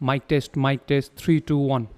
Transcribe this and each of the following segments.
Mic test, 3, 2, 1.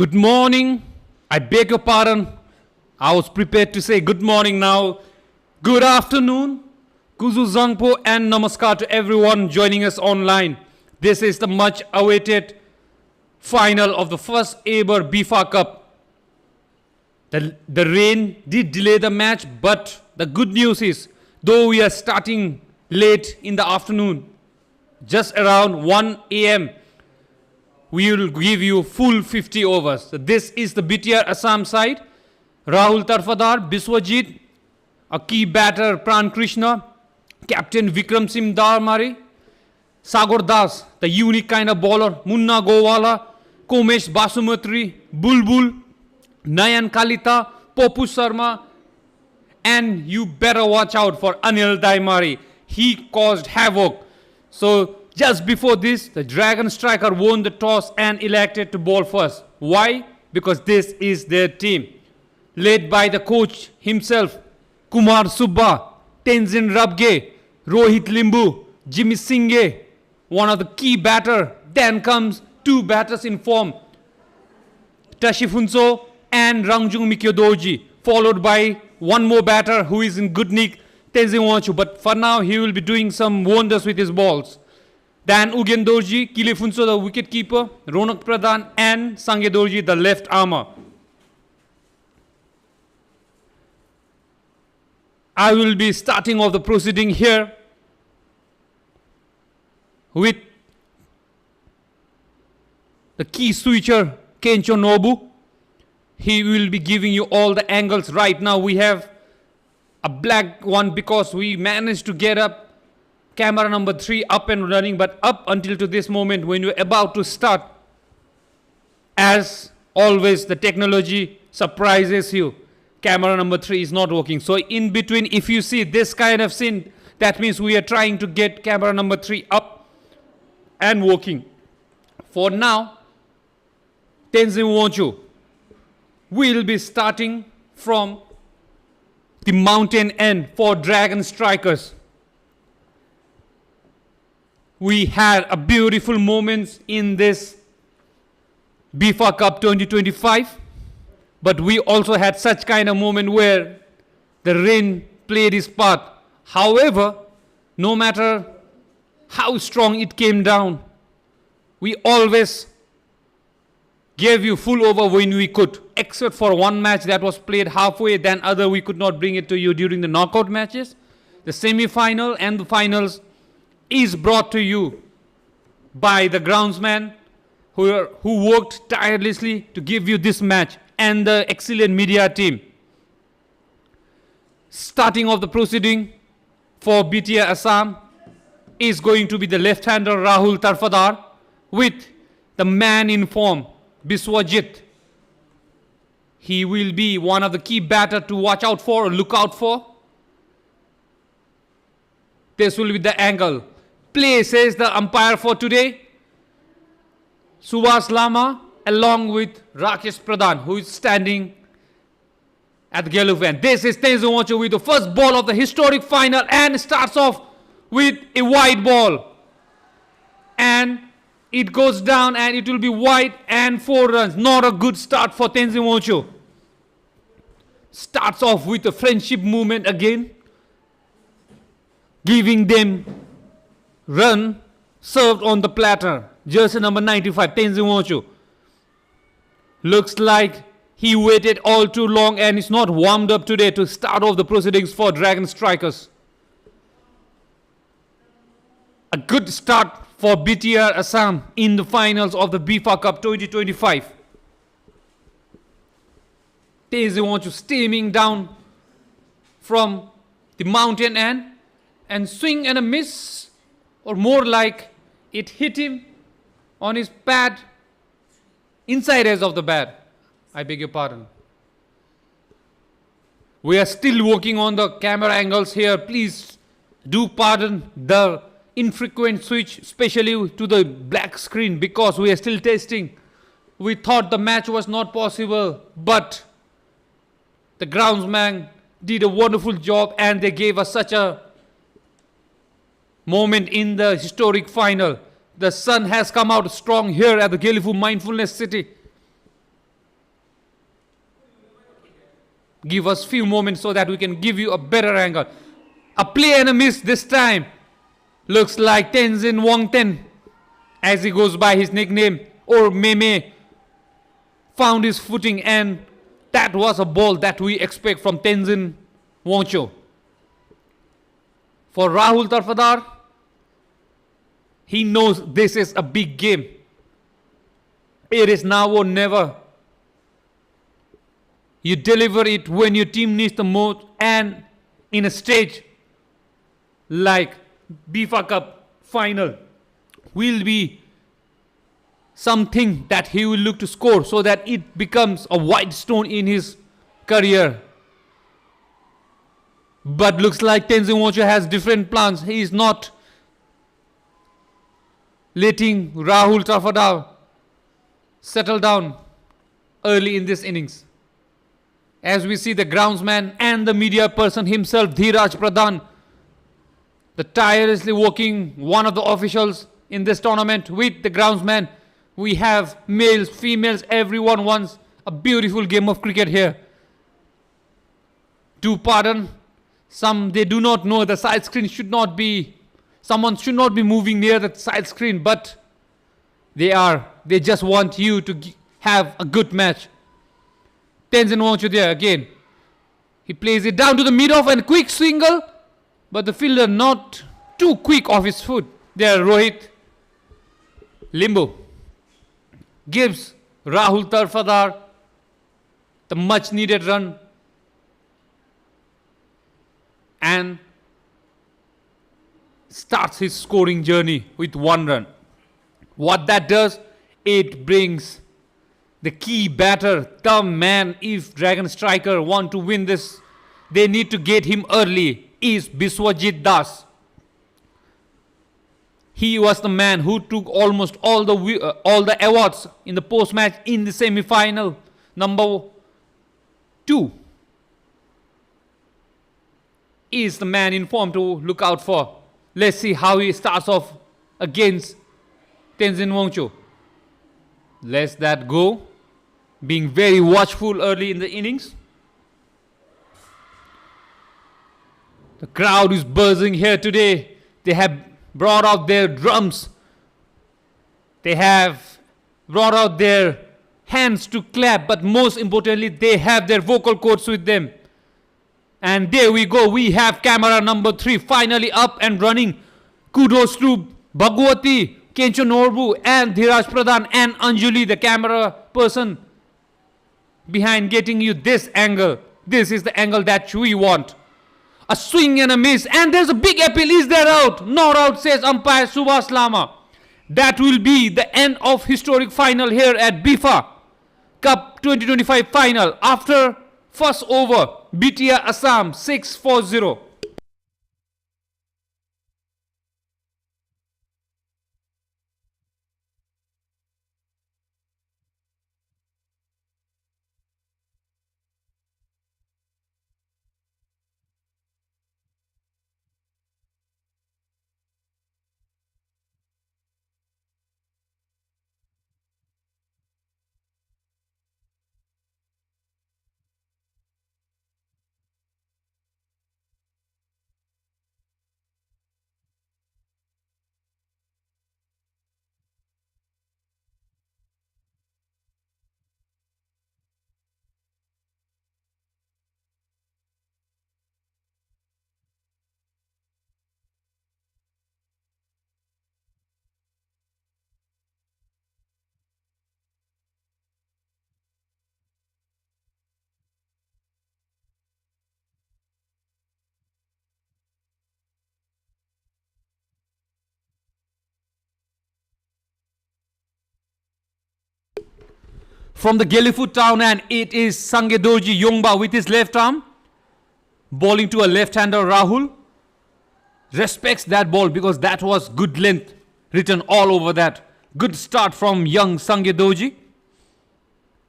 Good morning. I beg your pardon. I was prepared to say good morning now. Good afternoon. Kuzu Zangpo and Namaskar to everyone joining us online. This is the much awaited final of the first ever BFA Cup. The rain did delay the match, but the good news is, though we are starting late in the afternoon, just around 1 a.m., we will give you full 50 overs. So this is the BTR Assam side. Rahul Tarfadar, Biswajit, a key batter Pran Krishna, Captain Vikram Singh Darmari, Sagar Das, the unique kind of bowler, Munna Gowala, Komesh Basumatri, Bulbul, Nayan Kalita, Popu Sharma, and you better watch out for Anil Daimari. He caused havoc. So just before this, the Dragon Striker won the toss and elected to bowl first. Why? Because this is their team. Led by the coach himself, Kumar Subba, Tenzin Rabge, Rohit Limbu, Jimmy Singh, one of the key batter. Then comes two batters in form, Tashifunso and Rangjung Mikyodoji, followed by one more batter who is in good nick, Tenzin Wanchu. But for now, he will be doing some wonders with his balls. Dan Ugendorji, Gelefu, the wicket keeper, Ronak Pradhan and Sangedorji, the left armour. I will be starting off the proceeding here with the key switcher, Kencho Nobu. He will be giving you all the angles. Right now we have a black one because we managed to get up camera number 3 up and running, but up until to this moment when you're about to start, as always the technology surprises you. Camera number 3 is not working. So in between, if you see this kind of scene, that means we are trying to get camera number 3 up and working. For now, Tenzin Wanchu will be starting from the mountain end for Dragon Strikers. We had a beautiful moments in this BFA Cup 2025, but we also had such kind of moment where the rain played its part. However, no matter how strong it came down, we always gave you full over when we could, except for one match that was played halfway, then other we could not bring it to you during the knockout matches. The semi-final and the finals is brought to you by the groundsman who worked tirelessly to give you this match, and the excellent media team. Starting off the proceeding for BTR Assam is going to be the left-hander Rahul Tarfadar with the man in form, Biswajit. He will be one of the key batters to watch out for or look out for. This will be the angle. Play, says the umpire for today, Subhas Lama, along with Rakesh Pradhan, who is standing at the Gelephu. And this is Tenzin Wanchu with the first ball of the historic final and starts off with a wide ball. And it goes down and it will be wide and 4 runs. Not a good start for Tenzin Wanchu. Starts off with a friendship movement again, giving them run served on the platter. Jersey number 95, Tenzin Wanchu. Looks like he waited all too long and is not warmed up today to start off the proceedings for Dragon Strikers. A good start for BTR Assam in the finals of the BFA Cup 2025. Tenzin Wanchu steaming down from the mountain end and swing and a miss, or more like it hit him on his pad, inside edge of the bat. I beg your pardon. We are still working on the camera angles here. Please do pardon the infrequent switch, especially to the black screen, because we are still testing. We thought the match was not possible, but the groundsman did a wonderful job and they gave us such a moment in the historic final. The sun has come out strong here at the Gelephu Mindfulness City. Give us few moments so that we can give you a better angle. A play and a miss this time. Looks like Tenzin Wangten, as he goes by his nickname, or Meme, found his footing, and that was a ball that we expect from Tenzin Wangcho. For Rahul Tarfadar, he knows this is a big game. It is now or never. You deliver it when your team needs the most, and in a stage like FIFA Cup final will be something that he will look to score so that it becomes a white stone in his career. But looks like Tenzin Wangcho has different plans. He is not letting Rahul Trafadar settle down early in this innings. As we see the groundsman and the media person himself, Dhiraj Pradhan, the tirelessly working one of the officials in this tournament with the groundsman. We have males, females, everyone wants a beautiful game of cricket here. Do pardon, some they do not know the side screen should not be, someone should not be moving near the side screen, but they just want you to have a good match. Tenzin Wangcho there again. He plays it down to the mid-off and quick single, but the fielder not too quick off his foot. There Rohit Limbo gives Rahul Tarfadar the much needed run and starts his scoring journey with 1 run. What that does, it brings the key batter, the man, if Dragon Striker want to win this, they need to get him early, is Biswajit Das. He was the man who took almost all the awards in the post-match in the semi-final. Number 2 is the man in form to look out for. Let's see how he starts off against Tenzin Wangcho. Let's that go. Being very watchful early in the innings. The crowd is buzzing here today. They have brought out their drums. They have brought out their hands to clap, but most importantly, they have their vocal cords with them. And there we go. We have camera number 3 finally up and running. Kudos to Bhagwati, Kencho Norbu, and Dhiraj Pradhan and Anjali, the camera person behind getting you this angle. This is the angle that we want. A swing and a miss, and there's a big appeal. Is there out? Not out, says umpire Subhas Lama. That will be the end of historic final here at FIFA Cup 2025 final after first over. BTR Assam 6-4-0. From the Gelephu town, and it is Sangedoji Yongba with his left arm, bowling to a left-hander. Rahul respects that ball because that was good length written all over that. Good start from young Sangedoji.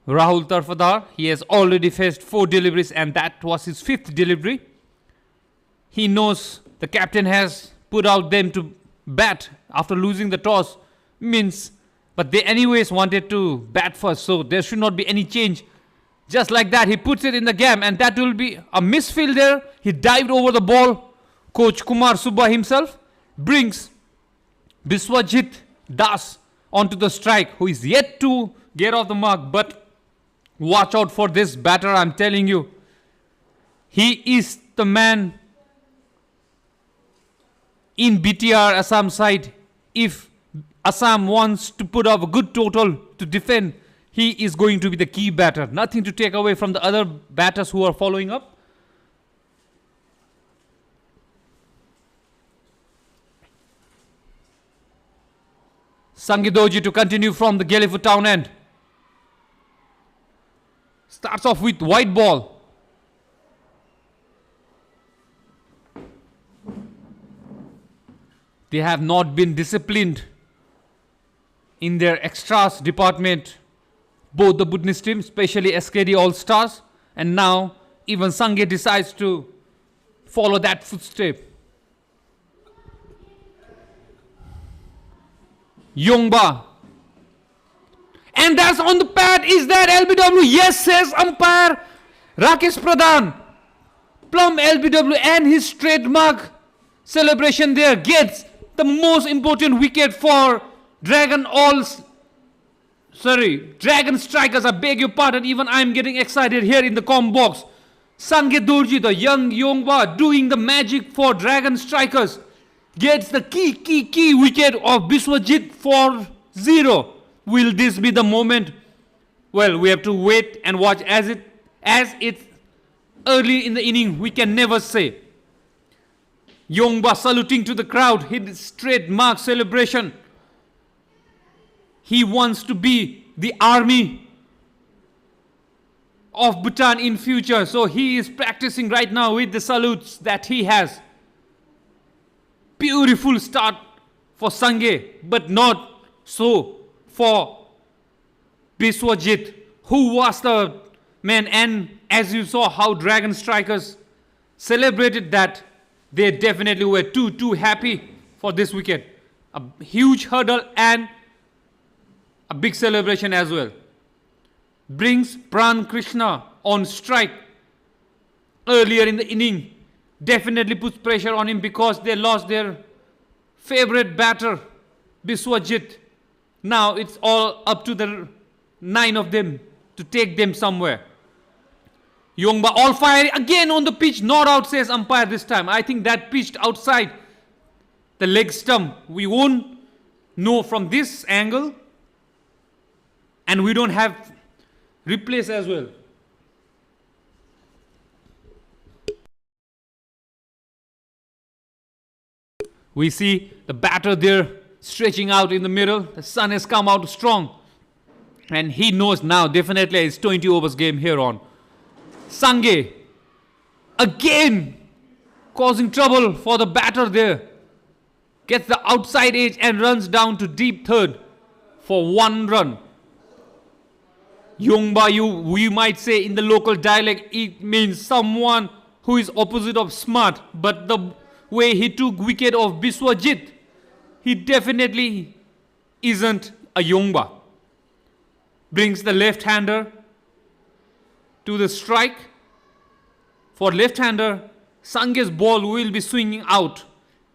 Rahul Tarfadar, he has already faced 4 deliveries and that was his 5th delivery. He knows the captain has put out them to bat after losing the toss, but they anyways wanted to bat first, so there should not be any change Just like that, he puts it in the game, and that will be a misfield there. He dived over the ball. Coach Kumar Subba himself brings Biswajit Das onto the strike, who is yet to get off the mark. But watch out for this batter, I'm telling you. He is the man in BTR Assam side. If Assam wants to put up a good total to defend, he is going to be the key batter. Nothing to take away from the other batters who are following up. Sangidoji to continue from the Gelephu town end. Starts off with white ball. They have not been disciplined in their extras department. Both the Bhutanese team, especially SKD All-Stars, and now even Sangye decides to follow that footstep. Yongba. And that's on the pad. Is that LBW? Yes, says umpire Rakesh Pradhan. Plum LBW and his trademark celebration there gets the most important wicket for Dragon Strikers. I beg your pardon. Even I'm getting excited here in the com box. Sangye Dorji, the young Yongba, doing the magic for Dragon Strikers, gets the key wicket of Biswajit for 0. Will this be the moment? Well, we have to wait and watch. As it's early in the inning, we can never say. Yongba saluting to the crowd, his trademark celebration. He wants to be the army of Bhutan in future. So he is practicing right now with the salutes that he has. Beautiful start for Sangye, but not so for Biswajit, who was the man. And as you saw how Dragon Strikers celebrated that, they definitely were too happy for this wicket. A huge hurdle and a big celebration as well. Brings Pran Krishna on strike earlier in the inning. Definitely puts pressure on him because they lost their favorite batter, Biswajit. Now it's all up to the 9 of them to take them somewhere. Yongba all fire again on the pitch. Not out, says umpire this time. I think that pitched outside the leg stump. We won't know from this angle. And we don't have replays as well. We see the batter there stretching out in the middle. The sun has come out strong. And he knows now definitely it's 20 overs game here on. Sangye again causing trouble for the batter there. Gets the outside edge and runs down to deep third for 1 run. Yongba, we might say in the local dialect, it means someone who is opposite of smart. But the way he took wicket of Biswajit, he definitely isn't a Yongba. Brings the left-hander to the strike. For left-hander, Sangye's ball will be swinging out.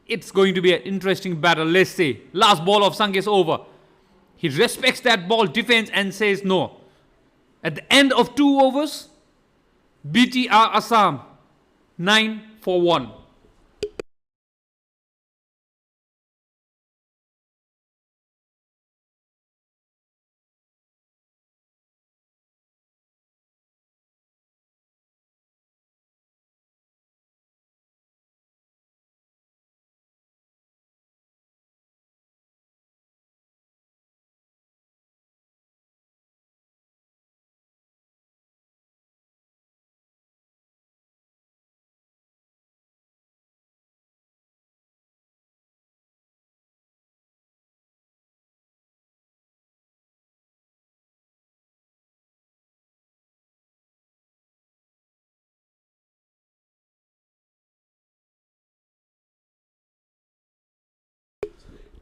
It's going to be an interesting battle, let's say. Last ball of Sangye's over. He respects that ball, defends and says no. At the end of 2 overs, BTR Assam 9 for 1.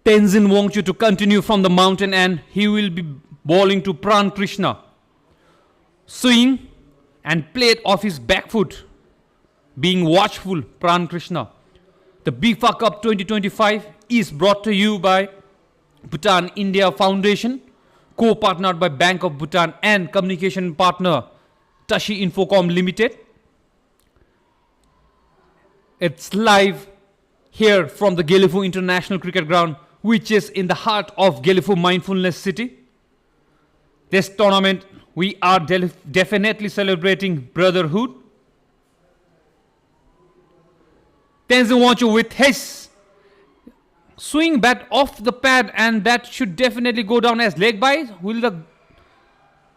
Tenzin wants you to continue from the mountain and he will be bowling to Pran Krishna. Swing and played off his back foot, being watchful, Pran Krishna. The BFA Cup 2025 is brought to you by Bhutan India Foundation, co-partnered by Bank of Bhutan and communication partner Tashi Infocom Limited. It's live here from the Gelephu International Cricket Ground, which is in the heart of Gelephu Mindfulness City. This tournament, we are definitely celebrating brotherhood. Tenzin Wancho with his swing bat off the pad, and that should definitely go down as leg bye.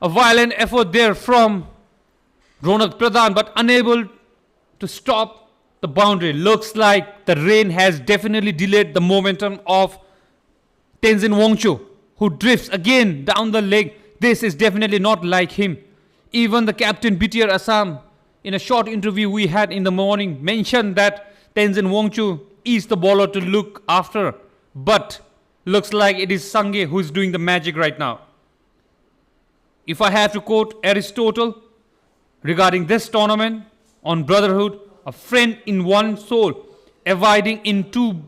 A violent effort there from Ronak Pradhan, but unable to stop the boundary. Looks like the rain has definitely delayed the momentum of Tenzin Wancho, who drifts again down the leg. This is definitely not like him. Even the captain BTR Assam, in a short interview we had in the morning, mentioned that Tenzin Wancho is the bowler to look after, but looks like it is Sange who is doing the magic right now. If I have to quote Aristotle regarding this tournament on brotherhood, a friend in one soul, abiding in two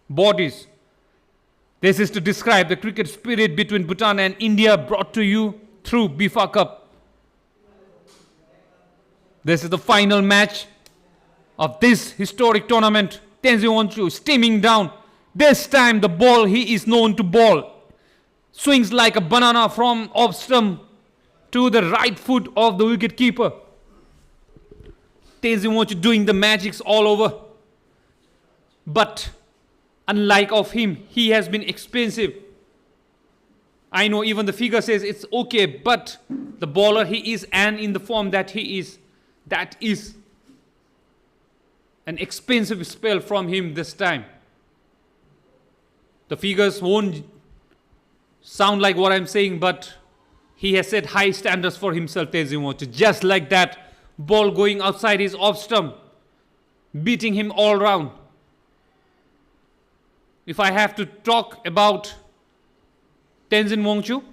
bodies. This is to describe the cricket spirit between Bhutan and India, brought to you through BFA Cup. This is the final match of this historic tournament. Tenzin Wancho steaming down. This time the ball he is known to bowl. Swings like a banana from off stump to the right foot of the wicket keeper. Tenzin Wancho doing the magics all over. But unlike of him, he has been expensive. I know even the figure says it's okay, but the bowler he is, and in the form that he is, that is an expensive spell from him this time. The figures won't sound like what I'm saying, but he has set high standards for himself, Tenzin Wancho. Just like that, ball going outside his off stump, beating him all round. If I have to talk about Tenzin Wancho,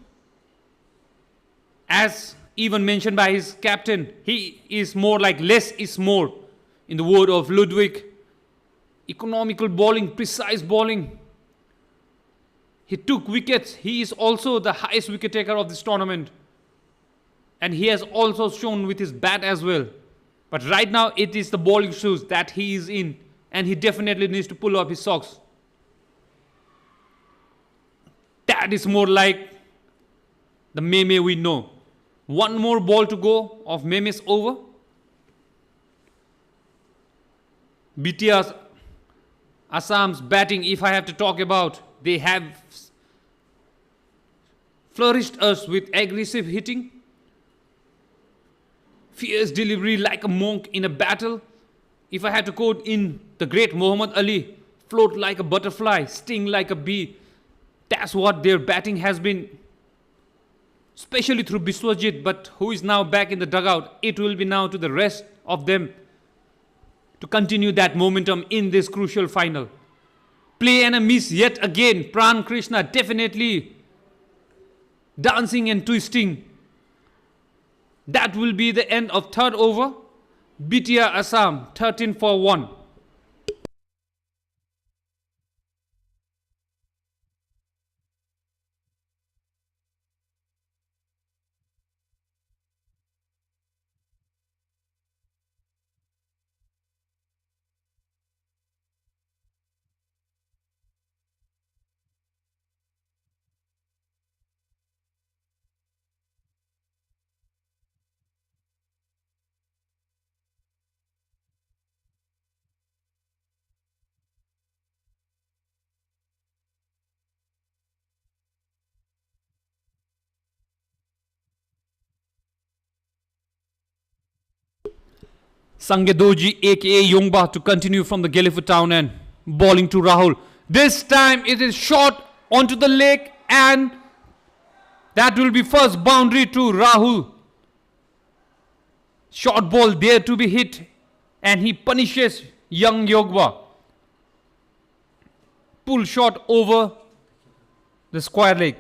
as even mentioned by his captain, he is more like less is more. In the word of Ludwig, economical bowling, precise bowling. He took wickets. He is also the highest wicket taker of this tournament. And he has also shown with his bat as well. But right now it is the bowling shoes that he is in. And he definitely needs to pull up his socks. That is more like the Meme we know. One more ball to go of Meme's over. BTR Assam's batting, if I have to talk about, they have flourished us with aggressive hitting, fierce delivery like a monk in a battle. If I had to quote in the great Muhammad Ali, float like a butterfly, sting like a bee. That's what their batting has been, especially through Biswajit, but who is now back in the dugout. It will be now to the rest of them to continue that momentum in this crucial final. Play and a miss yet again. Pran Krishna definitely dancing and twisting. That will be the end of third over. BTR Assam 13 for 1. Sangedoji aka Yongba to continue from the Gelephu town and bowling to Rahul. This time it is short onto the leg, and that will be first boundary to Rahul. Short ball there to be hit, and he punishes young Yongba. Pull shot over the square leg.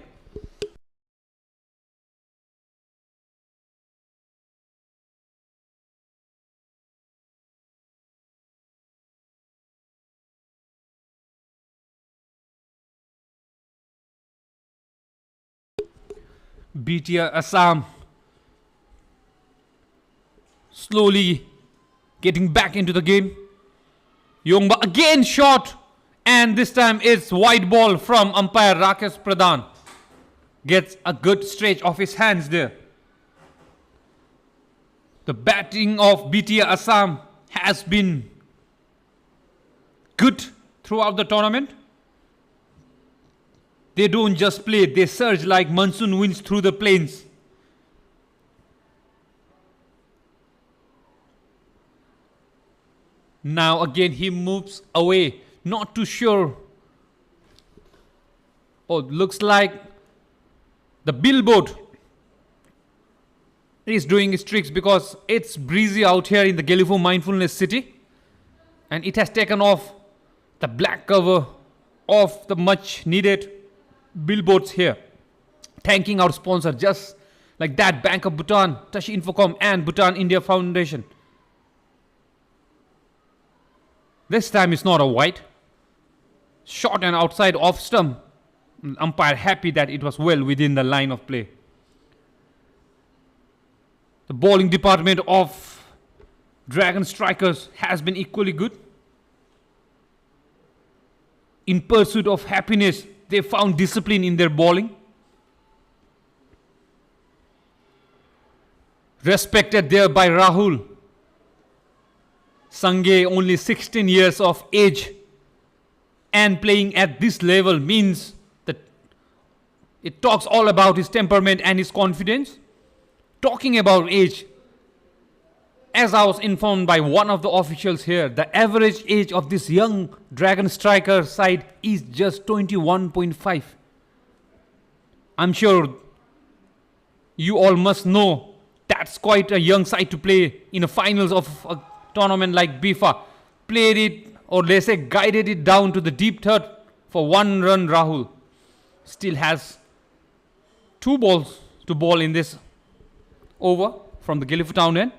BTR Assam slowly getting back into the game. Yongba again shot, and this time it's wide ball from umpire Rakesh Pradhan. Gets a good stretch of his hands there. The batting of BTR Assam has been good throughout the tournament. They don't just play, they surge like monsoon winds through the plains. Now again he moves away, not too sure. Oh, looks like the billboard is doing its tricks because it's breezy out here in the Gelephu Mindfulness City. And it has taken off the black cover of the much needed billboards here. Thanking our sponsor, just like that, Bank of Bhutan, Tashi Infocom and Bhutan India Foundation. This time it's not a wide. Short and outside off stump. Umpire happy that it was well within the line of play. The bowling department of Dragon Strikers has been equally good. In pursuit of happiness, they found discipline in their bowling. Respected there by Rahul. Sange, only 16 years of age, and playing at this level means that it talks all about his temperament and his confidence. Talking about age, as I was informed by one of the officials here, the average age of this young Dragon Striker side is just 21.5. I'm sure you all must know that's quite a young side to play in the finals of a tournament like BIFA. Played it, or let's say guided it down to the deep third for 1 run. Rahul still has 2 balls to bowl in this over from the Gelephu town end.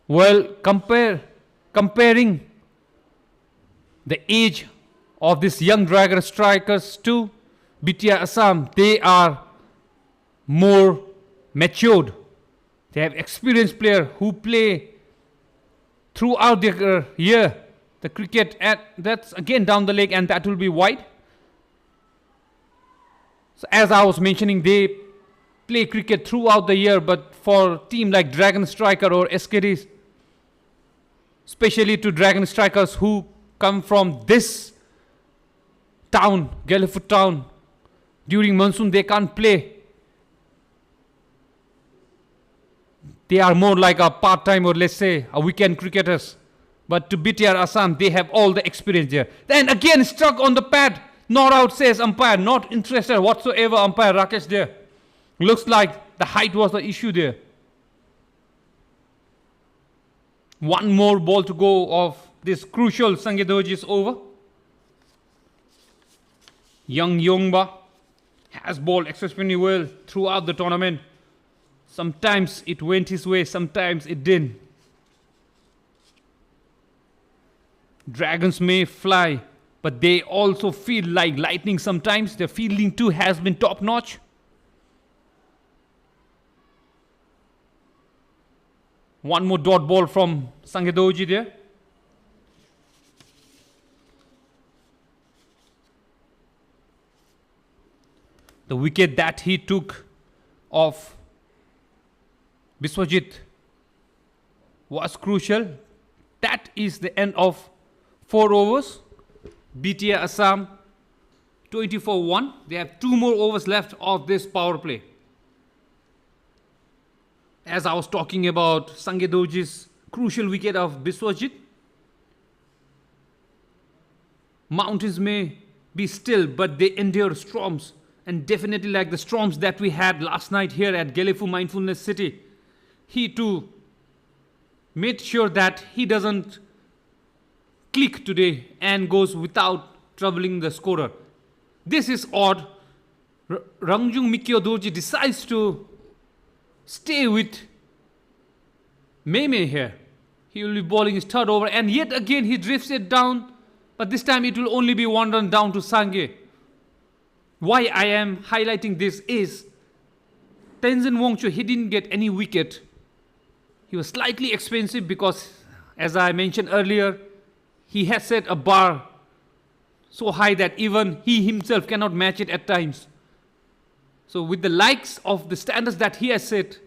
Well, comparing the age of this young Dragon Strikers to BTR Assam, they are more matured. They have experienced players who play throughout their year the cricket, and that's again down the leg, and that will be wide. So as I was mentioning, they play cricket throughout the year, but for a team like Dragon Striker or SKDs, especially to Dragon Strikers who come from this town, Gelephu town, during monsoon they can't play. They are more like a part-time, or let's say a weekend cricketers. But to BTR Assam, they have all the experience there. Then again struck on the pad. Not out, says umpire. Not interested whatsoever, umpire Rakesh there. Looks like the height was the issue there. 1 more ball to go of this crucial Sangedoji's over. Young Yongba has bowled exceptionally well throughout the tournament. Sometimes it went his way, sometimes it didn't. Dragons may fly, but they also feel like lightning sometimes. Their fielding too has been top notch. One more dot ball from Sangedoji there. The wicket that he took off Biswajit was crucial. That is the end of 4 overs. BTR Assam 24-1. They have 2 more overs left of this power play. As I was talking about Sangedoji's crucial wicket of Biswajit, mountains may be still, but they endure storms, and definitely like the storms that we had last night here at Gelephu Mindfulness City. He too made sure that he doesn't click today and goes without troubling the scorer. This is odd. Rangjung Mikyo decides to stay with Meme here. He will be bowling his 3rd over, and yet again he drifts it down, but this time it will only be 1 run down to Sange. Why I am highlighting this is Tenzin Wangchu, he didn't get any wicket. He was slightly expensive because, as I mentioned earlier, he has set a bar so high that even he himself cannot match it at times. So with the likes of the standards that he has set,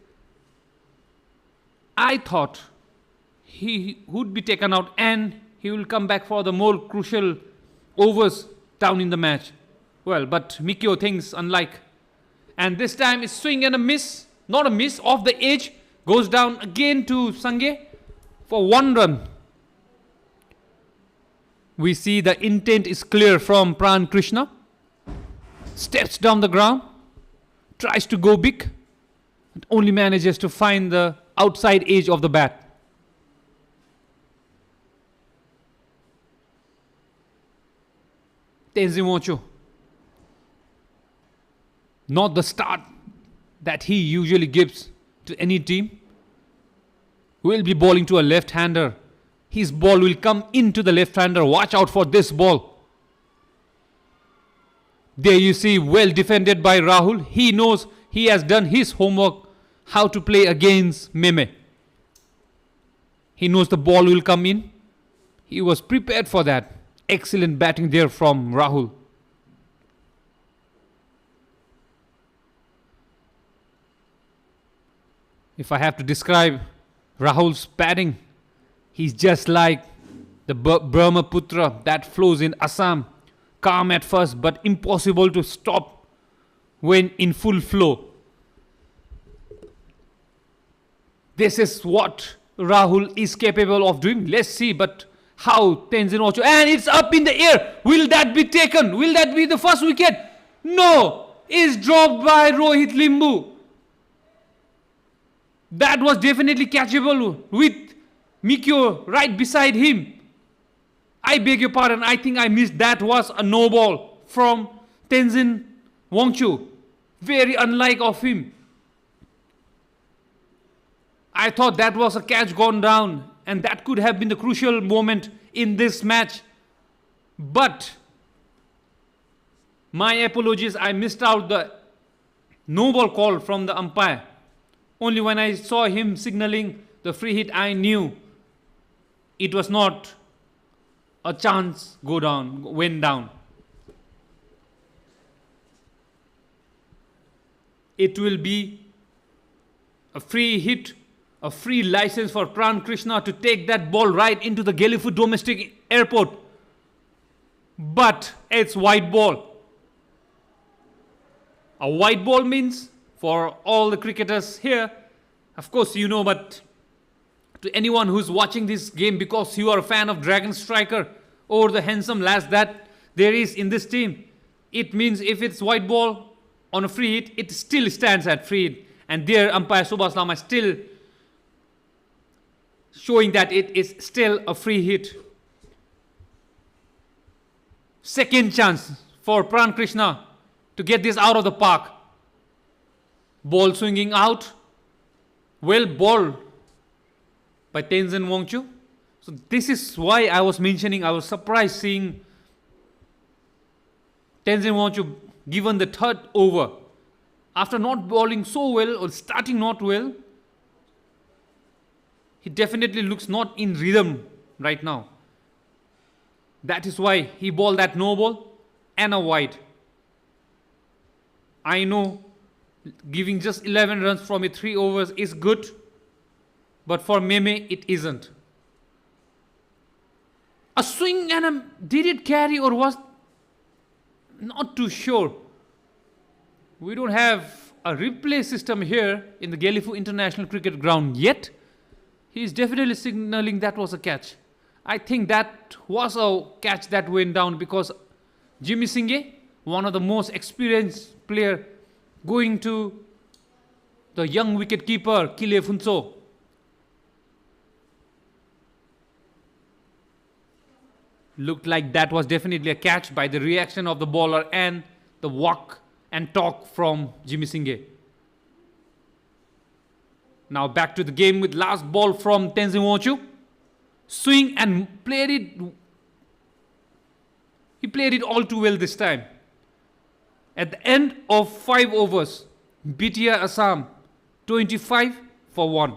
I thought he would be taken out and he will come back for the more crucial overs down in the match. Well, but Mikio thinks unlike. And this time it's swing and a miss. Not a miss, off the edge. Goes down again to Sange for 1 run. We see the intent is clear from Pran Krishna. Steps down the ground. Tries to go big. And only manages to find the outside edge of the bat. Tenzin Wangchu. Not the start that he usually gives to any team. Will be bowling to a left-hander. His ball will come into the left-hander. Watch out for this ball. There you see, well defended by Rahul. He knows he has done his homework how to play against Meme. He knows the ball will come in. He was prepared for that. Excellent batting there from Rahul. If I have to describe Rahul's batting, he's just like the Brahmaputra that flows in Assam. Calm at first, but impossible to stop when in full flow. This is what Rahul is capable of doing. Let's see, but how Tenzin Wangchu, and it's up in the air. Will that be taken? Will that be the first wicket? No, it's dropped by Rohit Limbu. That was definitely catchable with Mikio right beside him. I beg your pardon, I think I missed. That was a no ball from Tenzin Wangchu. Very unlike of him. I thought that was a catch gone down and that could have been the crucial moment in this match. But my apologies, I missed out the no ball call from the umpire. Only when I saw him signaling the free hit, I knew it was not a chance went down. It will be a free hit, a free license for Pran Krishna to take that ball right into the Gelephu domestic airport. But it's white ball. A white ball means, for all the cricketers here, of course you know, but to anyone who's watching this game because you are a fan of Dragon Striker or the handsome lass that there is in this team, it means if it's white ball on a free hit, it still stands at free hit. And there umpire Subhash Lama is still showing that it is still a free hit. Second chance for Pran Krishna to get this out of the park. Ball swinging out. Well bowled by Tenzin Wangchu. So this is why I was mentioning, I was surprised seeing Tenzin Wangchu given the third over. After not bowling so well or starting not well, he definitely looks not in rhythm right now. That is why he bowled that no ball and a wide. I know giving just 11 runs from a 3 overs is good, but for Meme it isn't. A swing and did it carry or was not too sure. We don't have a replay system here in the Gelephu International Cricket Ground yet. He is definitely signaling that was a catch. I think that was a catch that went down because Jimmy Singh, one of the most experienced player, going to the young wicket keeper Gelephu. Looked like that was definitely a catch by the reaction of the bowler and the walk and talk from Jimmy Singh. Now back to the game with last ball from Tenzin Wangchu. Swing and played it. He played it all too well this time. At the end of 5 overs, BTR Assam 25 for 1.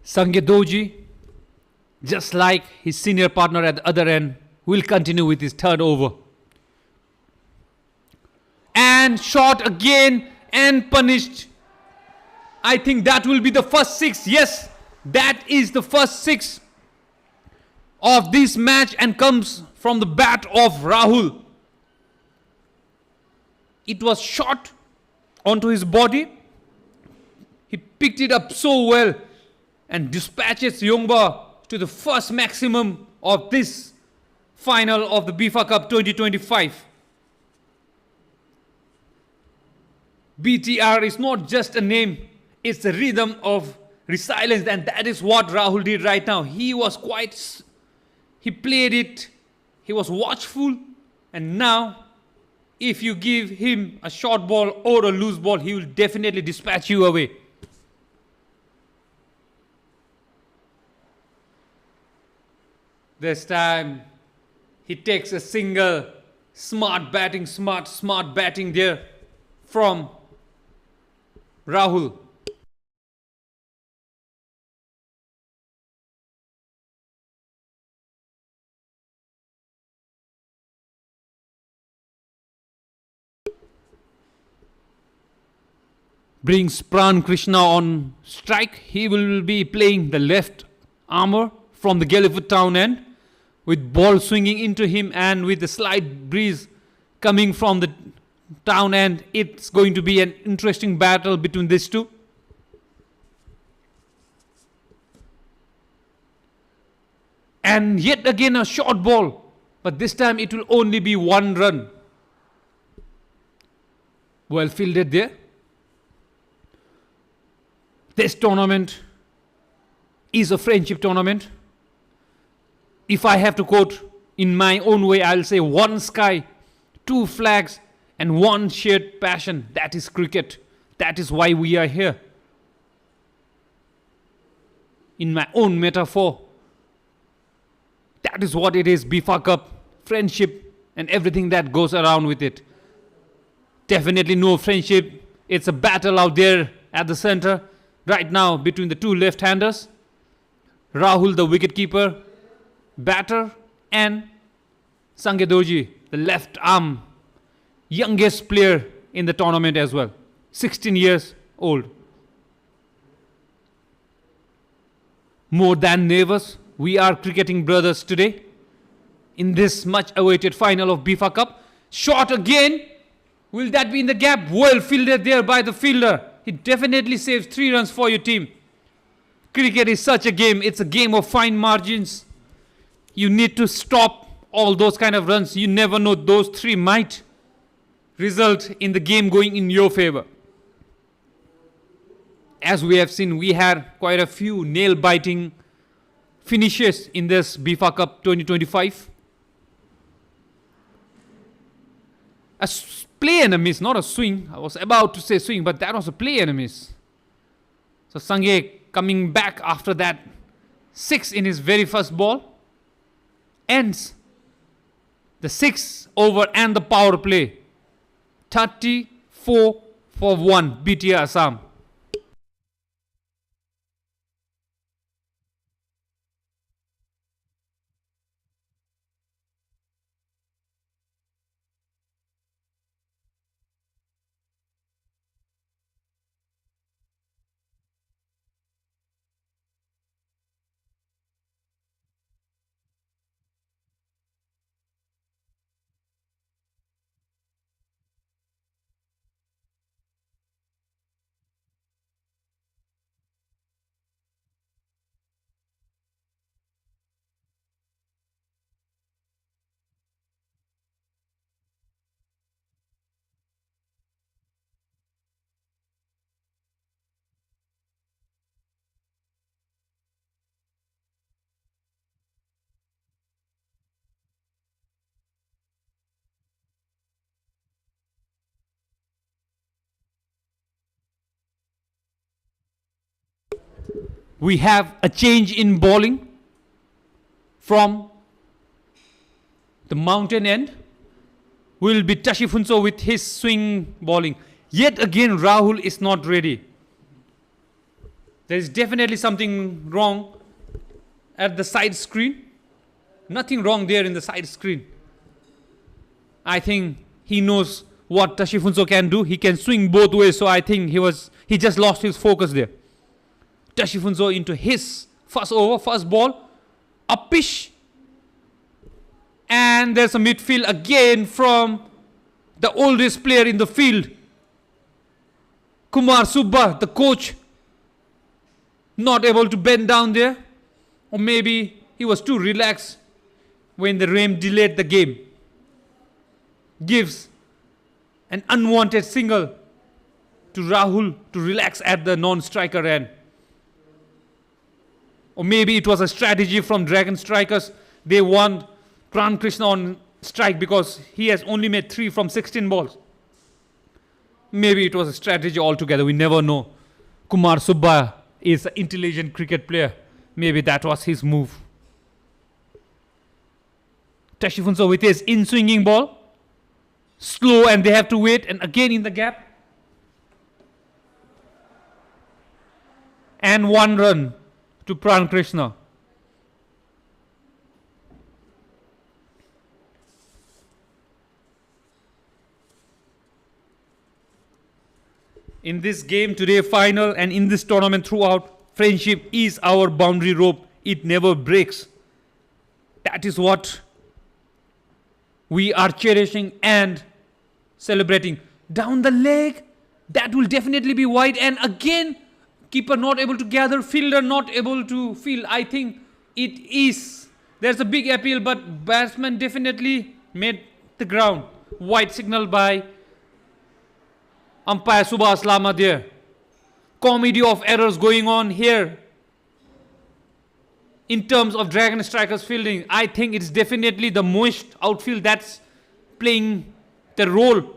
Sangedoji, just like his senior partner at the other end, will continue with his third over. And shot again and punished. I think that will be the first 6. Yes, that is the first 6 of this match and comes from the bat of Rahul. It was shot onto his body. He picked it up so well and dispatches Yongba to the first maximum of this final of the BIFA Cup 2025. BTR is not just a name, it's a rhythm of resilience, and that is what Rahul did right now. He played it, he was watchful, and now if you give him a short ball or a loose ball, he will definitely dispatch you away. This time he takes a single. Smart batting there from Rahul. Brings Pran Krishna on strike. He will be playing the left armour from the Gelephu town end, with ball swinging into him and with a slight breeze coming from the town end. It's going to be an interesting battle between these two. And yet again a short ball, but this time it will only be 1 run. Well fielded there. This tournament is a friendship tournament. If I have to quote in my own way, I'll say 1 sky, 2 flags, and 1 shared passion. That is cricket. That is why we are here. In my own metaphor, that is what it is. BIFA Cup, friendship, and everything that goes around with it. Definitely no friendship. It's a battle out there at the center right now between the 2 left-handers. Rahul, the wicketkeeper, batter, and Sangedoji, the left arm, youngest player in the tournament as well, 16 years old. More than nervous, we are cricketing brothers today in this much awaited final of BIFA Cup. Shot again. Will that be in the gap? Well fielded there by the fielder. He definitely saves 3 runs for your team. Cricket is such a game. It's a game of fine margins. You need to stop all those kind of runs. You never know, those 3 might result in the game going in your favor. As we have seen, we had quite a few nail-biting finishes in this BIFA Cup 2025. A play and a miss, not a swing. I was about to say swing, but that was a play and a miss. So Sange coming back after that 6 in his very first ball. Ends the 6 over and the power play. 34 for 1, BTR Assam. we have a change in bowling from the mountain end. Will be Tashifunso with his swing bowling. Yet again, Rahul is not ready. There is definitely something wrong at the side screen. Nothing wrong there in the side screen. I think he knows what Tashifunso can do. He can swing both ways. So I think he just lost his focus there. Tashifunso into his first over, first ball. A pitch. And there's a midfield again from the oldest player in the field. Kumar Subba, the coach, not able to bend down there. Or maybe he was too relaxed when the rain delayed the game. Gives an unwanted single to Rahul to relax at the non-striker end. Or maybe it was a strategy from Dragon Strikers. They want Pran Krishna on strike because he has only made 3 from 16 balls. Maybe it was a strategy altogether. We never know. Kumar Subba is an intelligent cricket player. Maybe that was his move. Tashifunso with his in-swinging ball. Slow and they have to wait. And again in the gap. And 1 run to Pran Krishna. In this game today, final, and in this tournament throughout, friendship is our boundary rope. It never breaks. That is what we are cherishing and celebrating. Down the leg, that will definitely be wide. And again, keeper not able to gather, fielder not able to field. I think it is. There's a big appeal, but batsman definitely made the ground. Wide signal by umpire Subhas Lama there. Comedy of errors going on here. In terms of Dragon Strikers fielding, I think it's definitely the moist outfield that's playing the role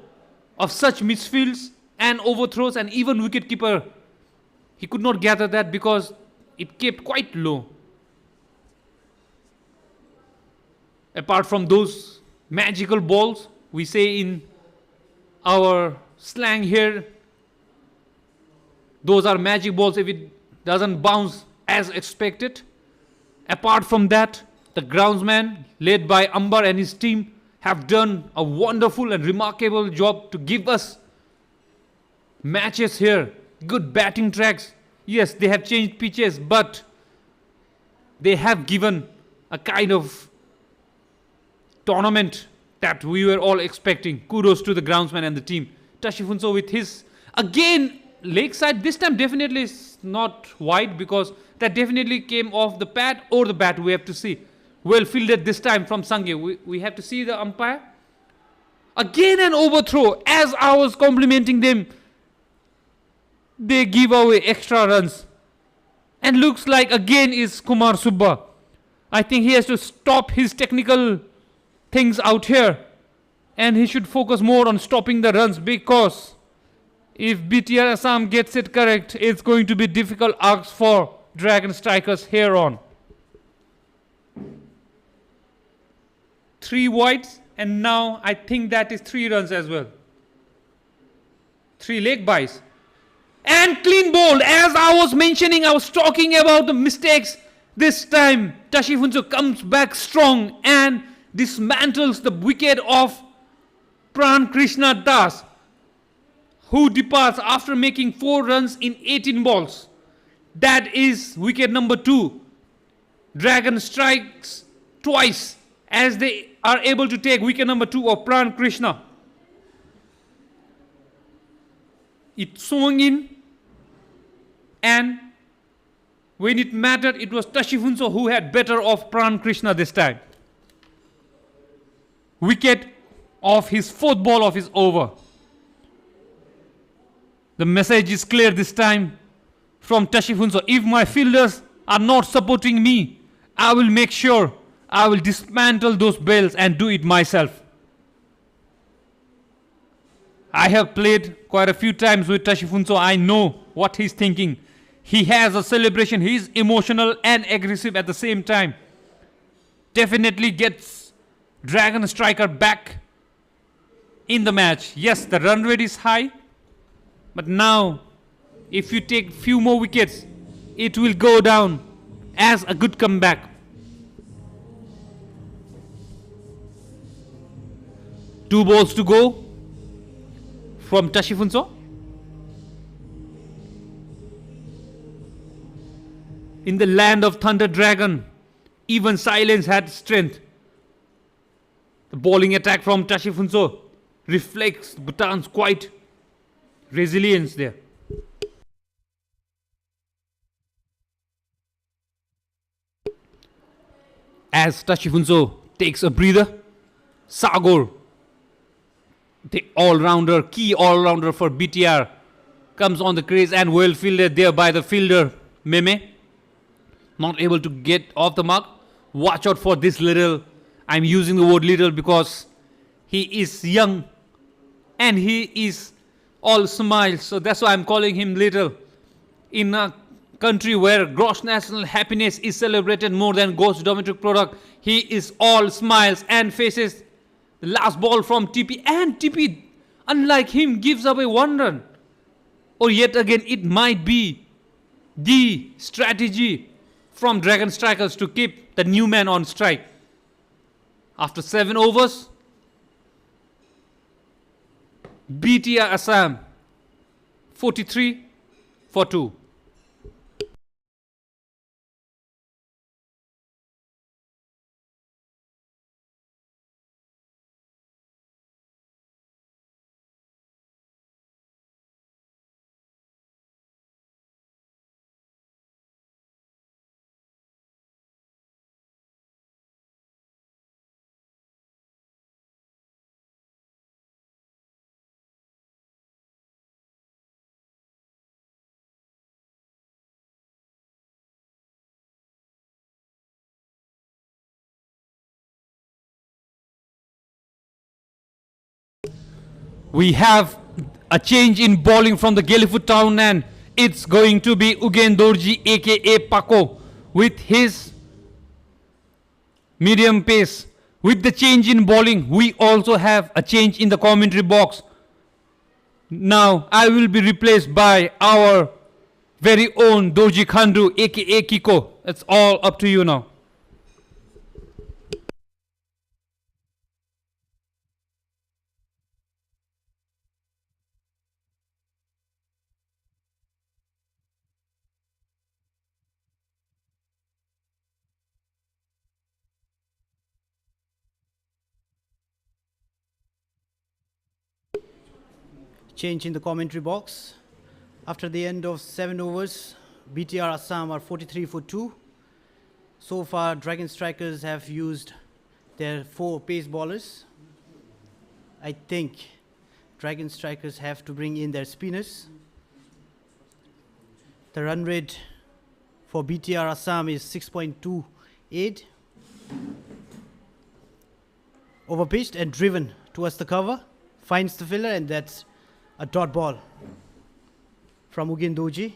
of such misfields and overthrows, and even wicketkeeper, he could not gather that because it kept quite low. Apart from those magical balls, we say in our slang here, those are magic balls if it doesn't bounce as expected. Apart from that, the groundsman led by Ambar and his team have done a wonderful and remarkable job to give us matches here. Good batting tracks. Yes, they have changed pitches, but they have given a kind of tournament that we were all expecting. Kudos to the groundsman and the team. Tashifunso with his, again, leg side. This time definitely is not wide because that definitely came off the pad or the bat. We have to see. Well fielded this time from Sange. We have to see the umpire. Again an overthrow. As I was complimenting them, they give away extra runs. And looks like again is Kumar Subba. I think he has to stop his technical things out here. And he should focus more on stopping the runs, because if BTR Assam gets it correct, it's going to be difficult asks for Dragon Strikers here on. 3 wides, and now I think that is 3 runs as well. 3 leg byes. And clean ball. As I was mentioning, I was talking about the mistakes. This time, Tashifunso comes back strong and dismantles the wicket of Pran Krishna Das, who departs after making 4 runs in 18 balls. That is wicket number 2. Dragon strikes twice as they are able to take wicket number 2 of Pran Krishna. It swung in, and when it mattered, it was Tashifunso who had better of Pran Krishna this time. Wicket of his 4th ball of his over. The message is clear this time from Tashifunso. If my fielders are not supporting me, I will make sure I will dismantle those bells and do it myself. I have played quite a few times with Tashifunso. I know what he's thinking. He has a celebration. He's emotional and aggressive at the same time. Definitely gets Dragon Striker back in the match. Yes, the run rate is high. But now, if you take few more wickets, it will go down as a good comeback. 2 balls to go from Tashifunso. In the land of Thunder Dragon, even silence had strength. The bowling attack from Tashifunso reflects Bhutan's quite resilience there. As Tashifunso takes a breather, Sagor, the all-rounder, key all-rounder for BTR, comes on the crease and well fielded there by the fielder Meme. Not able to get off the mark. Watch out for this little. I'm using the word little because he is young and he is all smiles. So that's why I'm calling him little. In a country where gross national happiness is celebrated more than gross domestic product, he is all smiles and faces. The last ball from TP, and TP, unlike him, gives away 1 run. Or yet again, it might be the strategy from Dragon Strikers to keep the new man on strike. After 7 overs, BTR Assam 43 for 2. We have a change in bowling from the Gelephu town, and it's going to be Ugen Dorji aka Paco with his medium pace. With the change in bowling, we also have a change in the commentary box. Now I will be replaced by our very own Dorji Khandu aka Kiko. It's all up to you now. Change in the commentary box. After the end of 7 overs, BTR Assam are 43 for 2. So far, Dragon Strikers have used their 4 pace bowlers. I think Dragon Strikers have to bring in their spinners. The run rate for BTR Assam is 6.28. Overpitched and driven towards the cover. Finds the filler, and that's a dot ball from Ugen Dorji.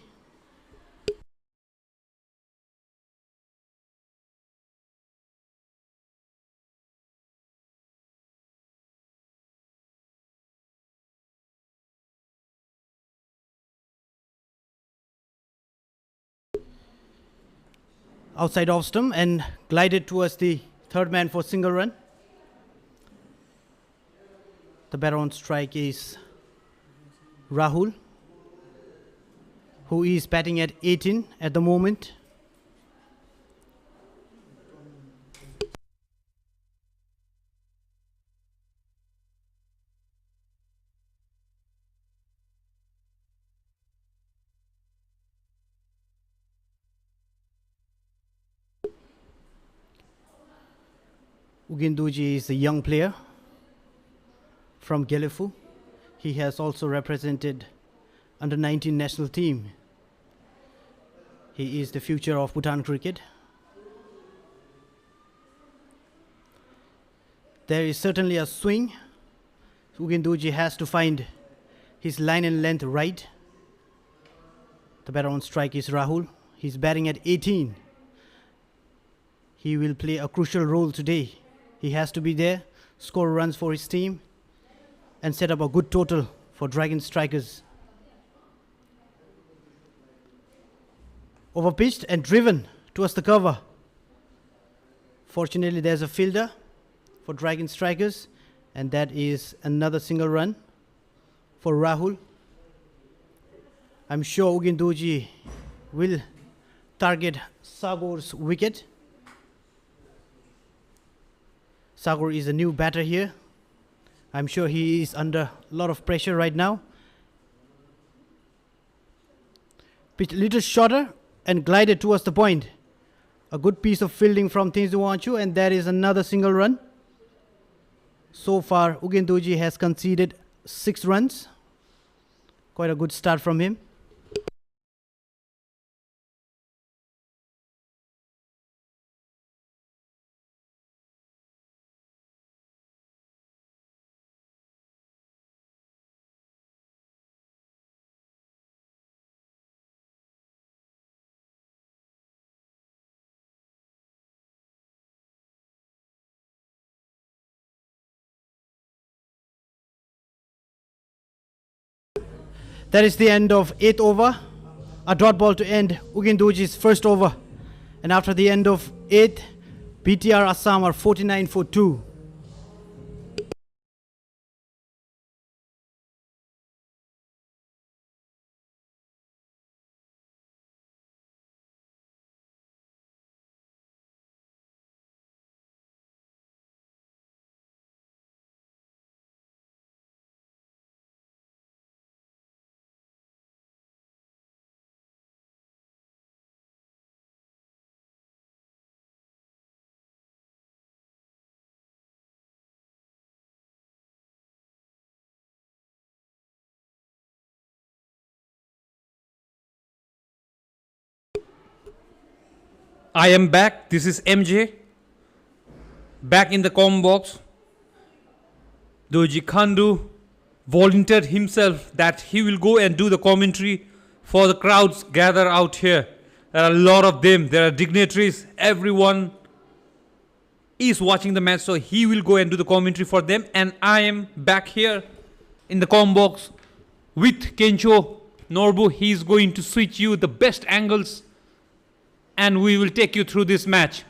Outside off stump and glided towards the third man for single run. The batter on strike is Rahul, who is batting at 18 at the moment. Ugen Dorji is a young player from Gelephu. He has also represented under 19 national team. He is the future of Bhutan cricket. There is certainly a swing. Ugen Dorji has to find his line and length right. The batter on strike is Rahul. He's batting at 18. He will play a crucial role today. He has to be there, score runs for his team, and set up a good total for Dragon Strikers. Overpitched and driven towards the cover. Fortunately, there's a fielder for Dragon Strikers, and that is another single run for Rahul. I'm sure Ugindoji will target Sagor's wicket. Sagor is a new batter here. I'm sure he is under a lot of pressure right now. Pitch a little shorter and glided towards the point. A good piece of fielding from Tinsuwanchu, and that is another single run. So far, Ugindoji has conceded 6 runs. Quite a good start from him. That is the end of 8th over. A dot ball to end Ugindoji's first over. And after the end of 8th, BTR Assam are 49 for 2. I am back. This is MJ. Back in the com box. Doji Khandu volunteered himself that he will go and do the commentary for the crowds gather out here. There are a lot of them. There are dignitaries. Everyone is watching the match, so he will go and do the commentary for them. And I am back here in the com box with Kencho Norbu. He is going to switch you the best angles, and we will take you through this match.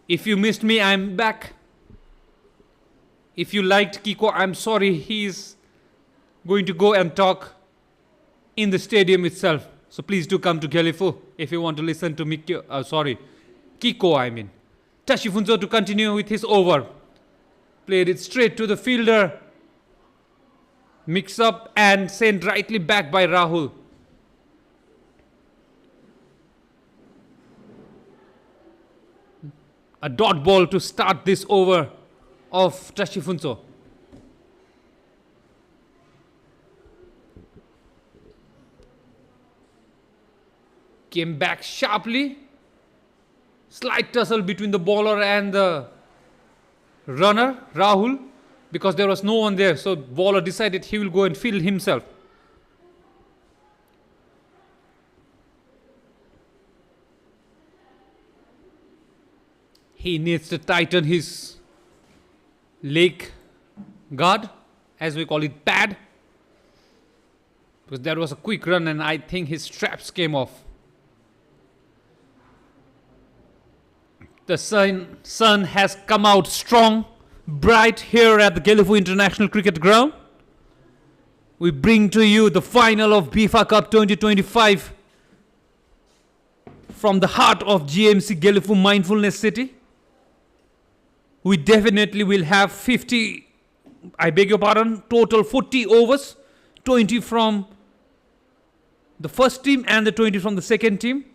If you missed me, I'm back. If you liked Kiko, I'm sorry. He's going to go and talk in the stadium itself. So please do come to Gelephu if you want to listen to Kiko, I mean. Tashifunzo to continue with his over. Played it straight to the fielder. Mix up and sent rightly back by Rahul. A dot ball to start this over of Tashifunzo. Came back sharply. Slight tussle between the bowler and the runner, Rahul, because there was no one there. So bowler decided he will go and field himself. He needs to tighten his leg guard, as we call it, pad, because there was a quick run and I think his straps came off. The sun has come out strong, bright here at the Gelephu International Cricket Ground. We bring to you the final of FIFA Cup 2025 from the heart of GMC Gelephu Mindfulness City. We definitely will have total 40 overs, 20 from the first team and the 20 from the second team.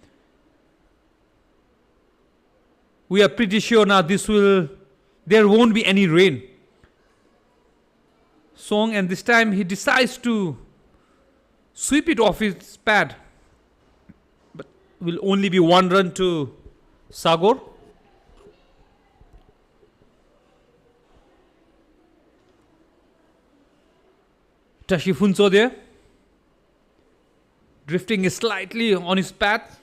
We are pretty sure now there won't be any rain. Song, and this time he decides to sweep it off his pad. But will only be 1 run to Sagor. Tashifunzo there. drifting slightly on his path.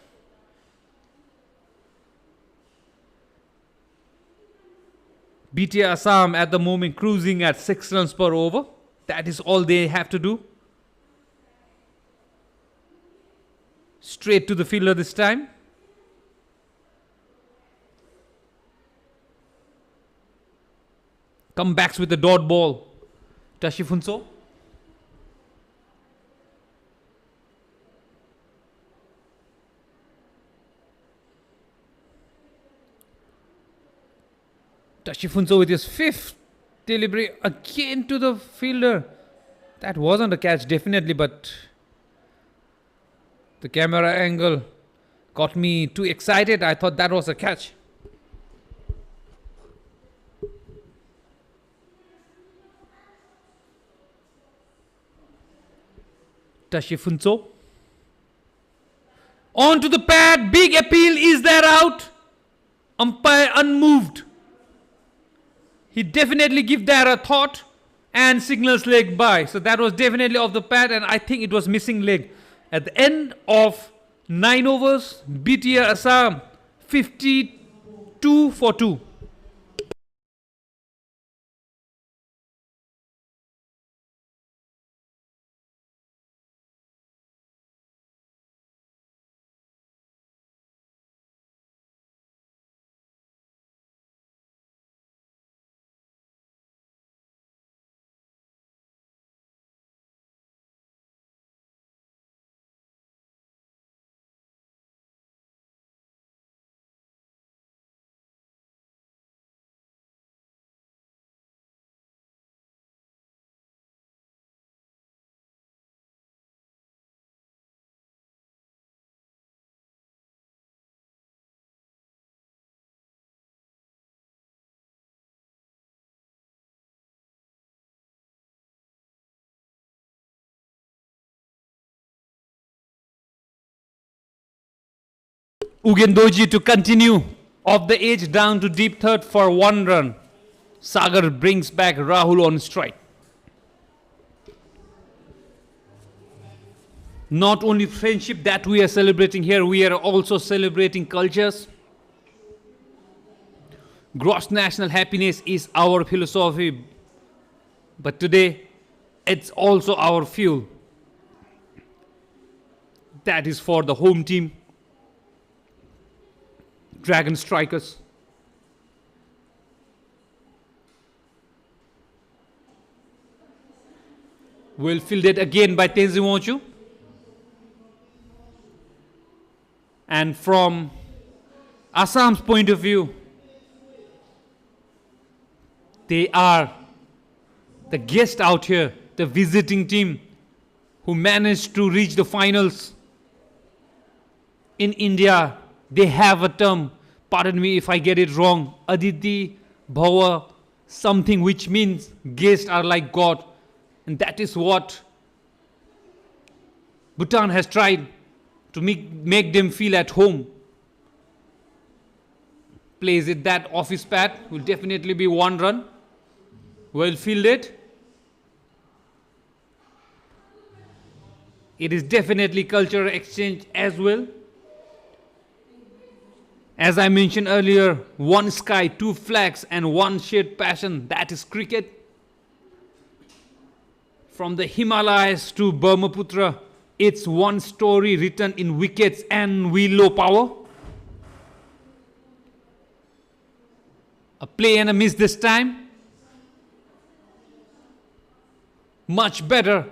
BTR Assam at the moment cruising at 6 runs per over. That is all they have to do. Straight to the fielder this time. Comebacks with the dot ball. Tashifunso. Tashifunso with his 5th delivery again to the fielder. That wasn't a catch definitely, but the camera angle got me too excited. I thought that was a catch. Tashifunso. On to the pad. Big appeal. Is that out? Umpire unmoved. He definitely give that a thought and signals leg by. So that was definitely off the pad, and I think it was missing leg. At the end of 9 overs, BTR Assam 52 for 2. Ugendoji to continue off the edge down to deep third for 1 run. Sagar brings back Rahul on strike. Not only friendship that we are celebrating here, we are also celebrating cultures. Gross national happiness is our philosophy, but today it's also our fuel. That is for the home team. Dragon Strikers. Well fielded again by Tenzin Wanchu. And from Assam's point of view, they are the guest out here, the visiting team who managed to reach the finals. In India, they have a term, pardon me if I get it wrong, Aditi Bhava, something which means guests are like God. And that is what Bhutan has tried to make them feel at home. Plays it that off his pad, will definitely be 1 run. Well fielded. It is definitely cultural exchange as well. As I mentioned earlier, 1 sky, 2 flags and 1 shared passion. That is cricket. From the Himalayas to Brahmaputra, it's one story written in wickets and willow power. A play and a miss this time. Much better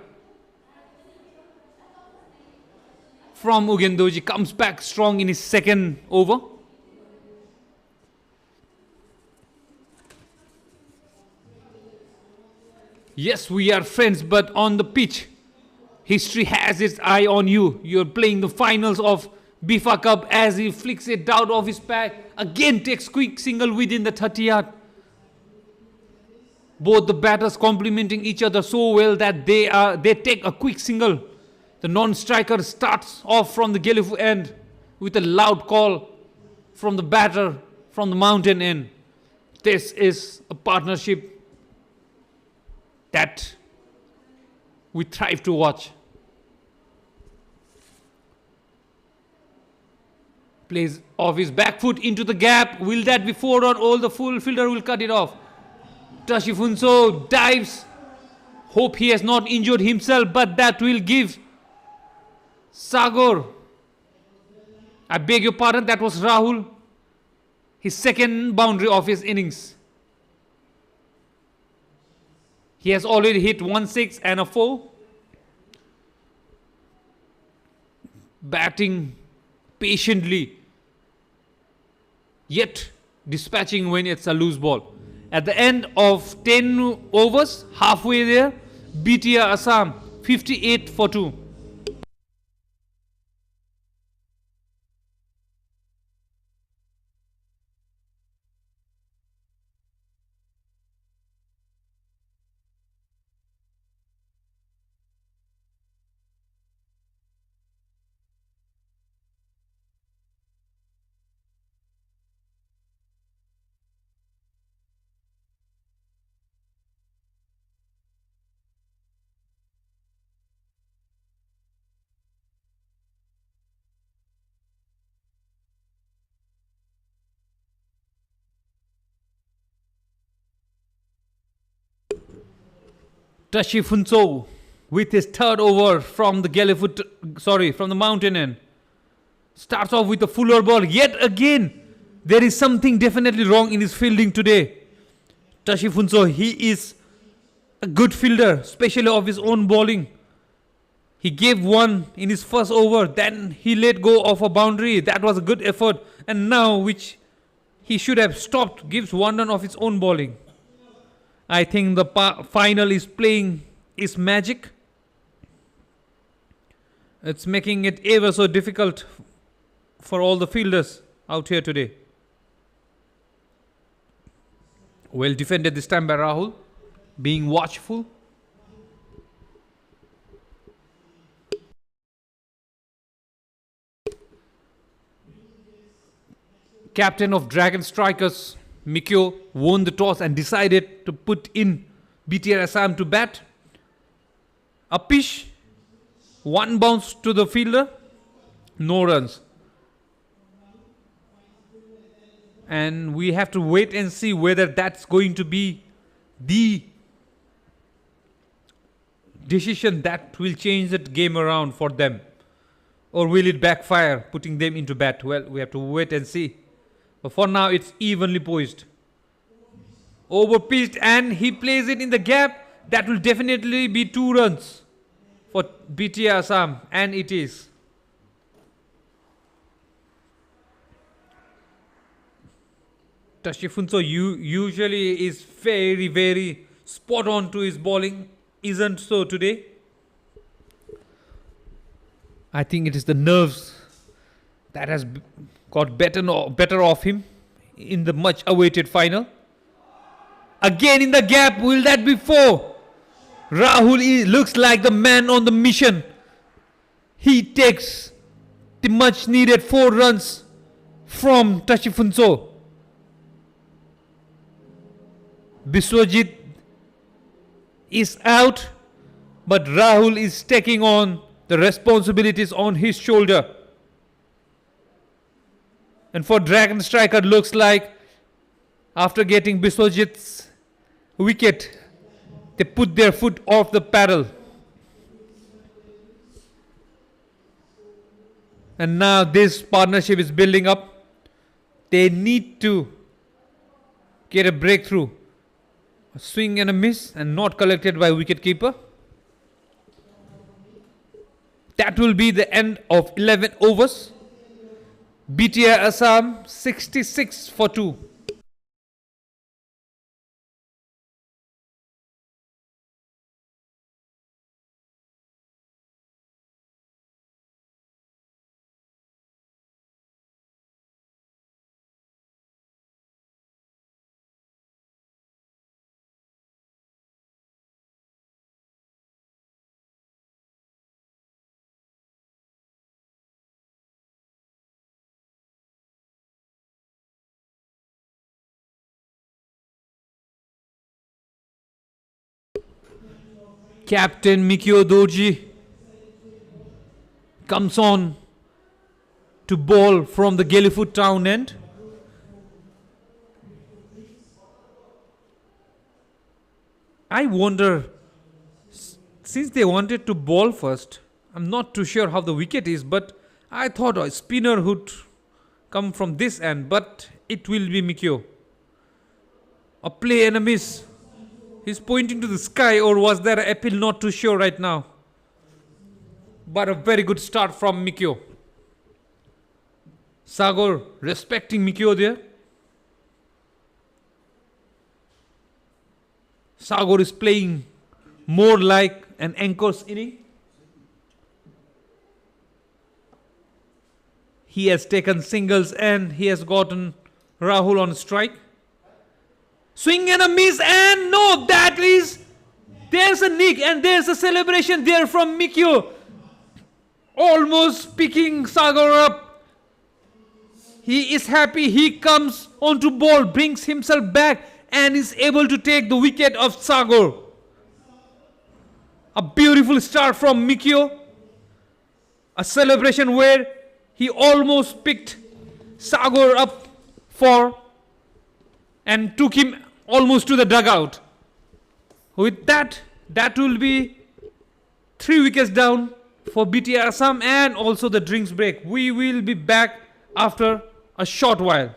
from Ugendoji. Comes back strong in his 2nd over. Yes, we are friends, but on the pitch, history has its eye on you. You're playing the finals of Bifa Cup as he flicks it out of his pad. Again takes quick single within the 30-yard. Both the batters complementing each other so well that they take a quick single. The non-striker starts off from the Gelephu end with a loud call from the batter from the mountain end. This is a partnership that we thrive to watch. Plays off his back foot into the gap. Will that be 4 run? All the full fielder will cut it off. Tashifunso dives. Hope he has not injured himself, but that will give Sagar. I beg your pardon, that was Rahul. His second boundary of his innings. He has already hit 1 6 and a 4. Batting patiently, yet dispatching when it's a loose ball. At the end of 10 overs, halfway there, BTR Assam 58 for 2. Tashifunso with his third over from the Gelephu, from the mountain end. Starts off with a fuller ball. Yet again, there is something definitely wrong in his fielding today. Tashifunso, he is a good fielder, especially of his own bowling. He gave one in his first over, then he let go of a boundary. That was a good effort. And now, which he should have stopped, gives 1 run of his own bowling. I think the final is playing is magic. It's making it ever so difficult for all the fielders out here today. Well defended this time by Rahul, being watchful. Captain of Dragon Strikers, Mikyo, won the toss and decided to put in BTR Assam to bat. A pitch, 1 bounce to the fielder, no runs. And we have to wait and see whether that's going to be the decision that will change the game around for them. Or will it backfire, putting them into bat? Well, we have to wait and see. But for now, it's evenly poised. Over pitched and he plays it in the gap. That will definitely be 2 runs for BTR Assam. And it is. Tashifunso usually is very, very spot on to his bowling. Isn't so today. I think it is the nerves that has got better off him in the much awaited final. Again in the gap, will that be 4? Rahul looks like the man on the mission. He takes the much needed 4 runs from Tashifunso. Biswajit is out, but Rahul is taking on the responsibilities on his shoulder. And for Dragon Striker, looks like after getting Biswajit's wicket, they put their foot off the paddle. And now this partnership is building up. They need to get a breakthrough. A swing and a miss and not collected by wicketkeeper. That will be the end of 11 overs. BTR Assam 66 for 2. Captain Mikio Doji comes on to bowl from the Gelephu town end. I wonder, since they wanted to bowl first, I'm not too sure how the wicket is, but I thought a spinner would come from this end, but it will be Mikio. A play and a miss. He's pointing to the sky, or was there an appeal? Not too sure right now. But a very good start from Mikio. Sagar respecting Mikio there. Sagar is playing more like an anchor's inning. He has taken singles and he has gotten Rahul on strike. Swing and a miss, and no, that is, there's a nick and there's a celebration there from Mikio. Almost picking Sagar up. He is happy. He comes onto ball, brings himself back and is able to take the wicket of Sagar. A beautiful start from Mikio. A celebration where he almost picked Sagar up for and took him almost to the dugout. With that, that will be 3 wickets down for BTR Assam and also the drinks break. We will be back after a short while.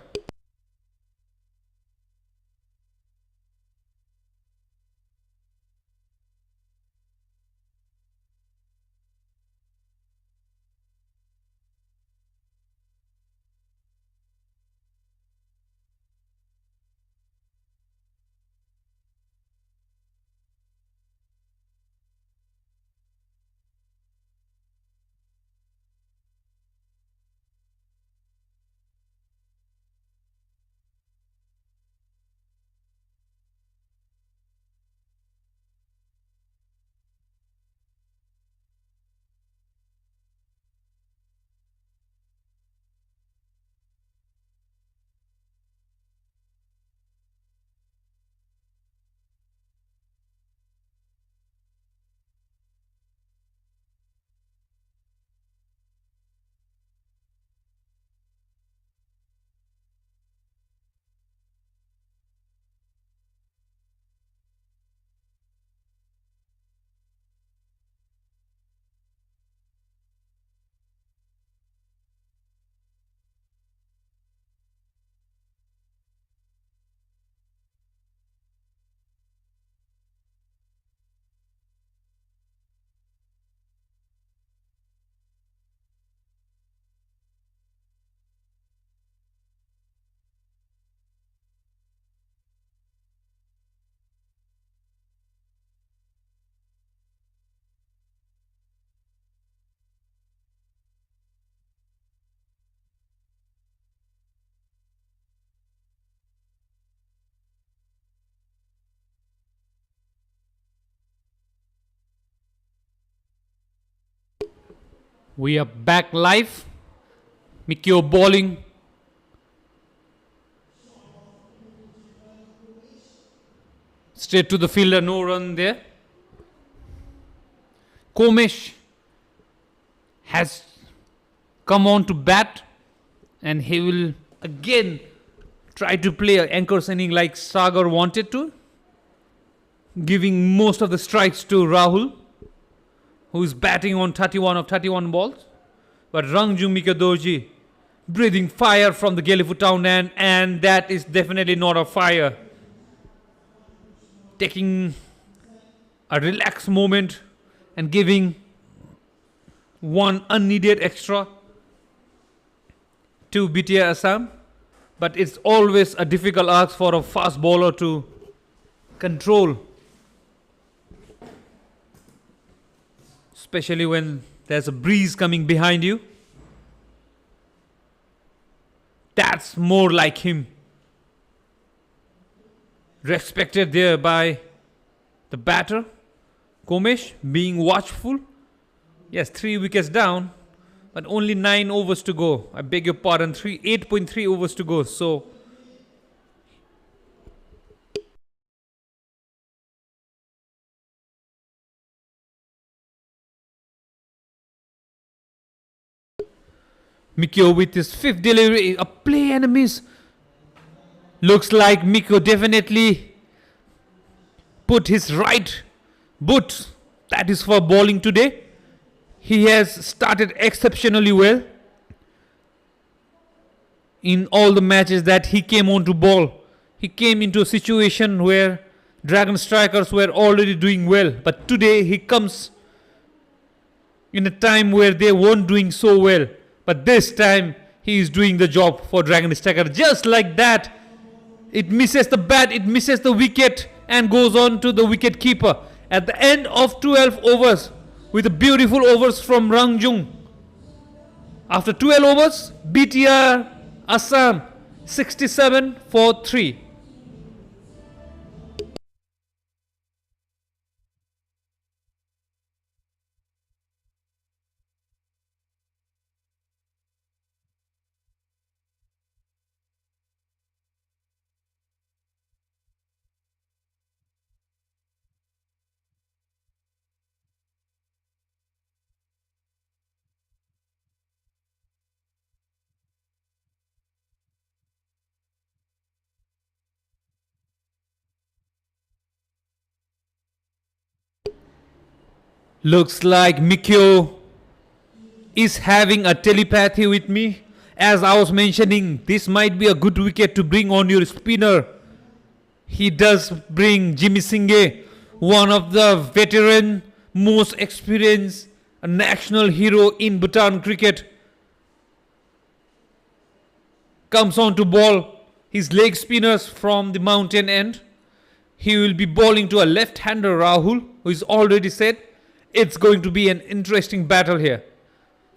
We are back live. Mikio bowling. Straight to the fielder, no run there. Komish has come on to bat and he will again try to play an anchor's inning like Sagar wanted to, giving most of the strikes to Rahul, who is batting on 31 of 31 balls. But Rangju Mikadorji breathing fire from the Gelephu town end, and that is definitely not a fire. Taking a relaxed moment and giving one unneeded extra to BTR Assam. But it's always a difficult ask for a fast bowler to control, especially when there's a breeze coming behind you. That's more like him. Respected there by the batter. Komish being watchful. Yes, 3 wickets down, but only 9 overs to go. I beg your pardon, 8.3 overs to go. So Mikio with his fifth delivery. A play and a miss. Looks like Mikio definitely put his right boot, that is for bowling today. He has started exceptionally well in all the matches that he came on to bowl. He came into a situation where Dragon Strikers were already doing well, but today he comes in a time where they weren't doing so well. But this time he is doing the job for Dragon Striker. Just like that, it misses the bat, it misses the wicket and goes on to the wicket keeper. At the end of 12 overs, with a beautiful overs from Rangjung. After 12 overs, BTR Assam 67 for 3. Looks like Mikio is having a telepathy with me. As I was mentioning, this might be a good wicket to bring on your spinner. He does bring Jimmy Singh, one of the veteran, most experienced national hero in Bhutan cricket. Comes on to bowl his leg spinners from the mountain end. He will be bowling to a left-hander Rahul, who is already set. It's going to be an interesting battle here.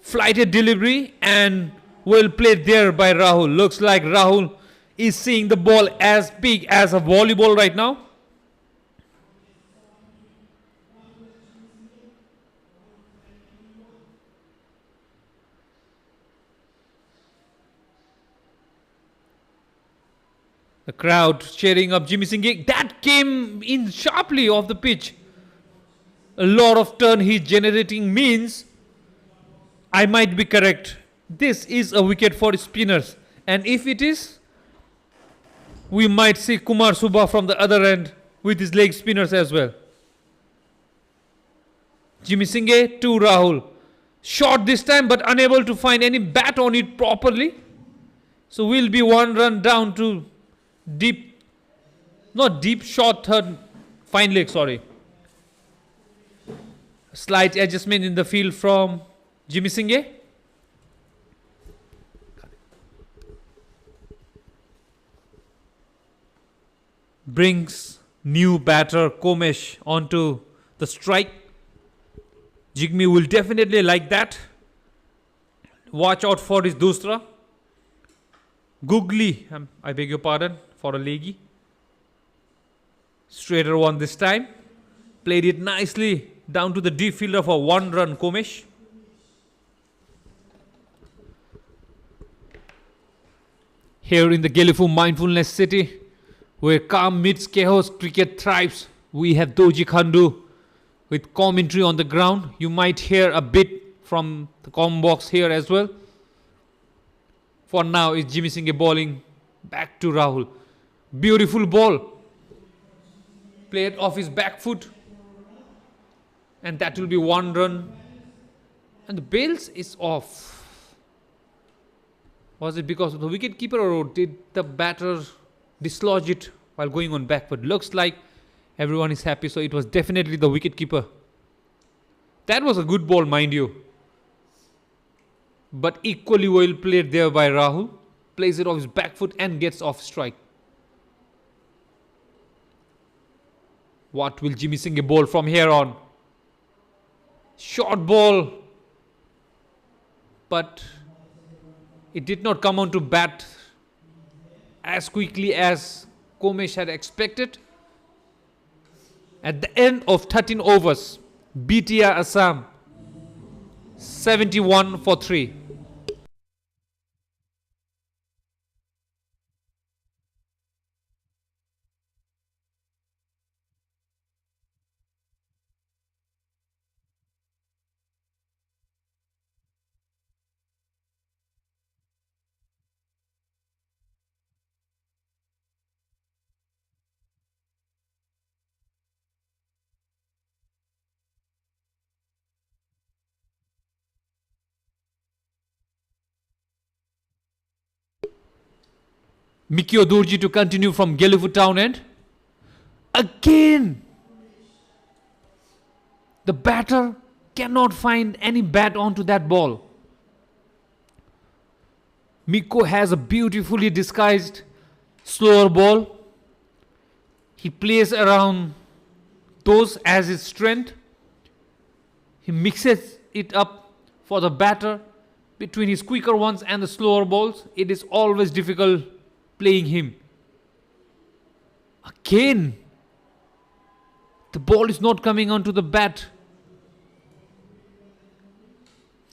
Flighted delivery and well played there by Rahul. Looks like Rahul is seeing the ball as big as a volleyball right now. The crowd cheering up Jimmy Singh. That came in sharply off the pitch. A lot of turn he's generating means I might be correct. This is a wicket for spinners. And if it is, we might see Kumar Subha from the other end with his leg spinners as well. Jimmy Singh to Rahul. Shot this time but unable to find any bat on it properly. So we'll be one run down to deep, not deep, short third, fine leg, sorry. Slight adjustment in the field from Jimmy Singh. Brings new batter Komesh onto the strike. Jigme will definitely like that. Watch out for his Dusra. Googly, I beg your pardon, for a leggy. Straighter one this time. Played it nicely down to the deep fielder for one run, Komesh. Here in the Gelephu Mindfulness City, where calm meets chaos, cricket thrives, we have Doji Khandu with commentary on the ground. You might hear a bit from the comm box here as well. For now, it's Jimmy Singh bowling back to Rahul. Beautiful ball. Played off his back foot. And that will be one run. And the bails is off. Was it because of the wicket keeper or did the batter dislodge it while going on backward? Looks like everyone is happy, so it was definitely the wicket keeper. That was a good ball, mind you. But equally well played there by Rahul. Plays it off his back foot and gets off strike. What will Jimmy Singh bowl from here on? Short ball. But it did not come on to bat as quickly as Komesh had expected. At the end of 13 overs, BTR Assam 71 for 3. Mikio Durji to continue from Gelephu town end. Again, the batter cannot find any bat onto that ball. Mikko has a beautifully disguised slower ball. He plays around those as his strength. He mixes it up for the batter between his quicker ones and the slower balls. It is always difficult playing him. Again, the ball is not coming onto the bat.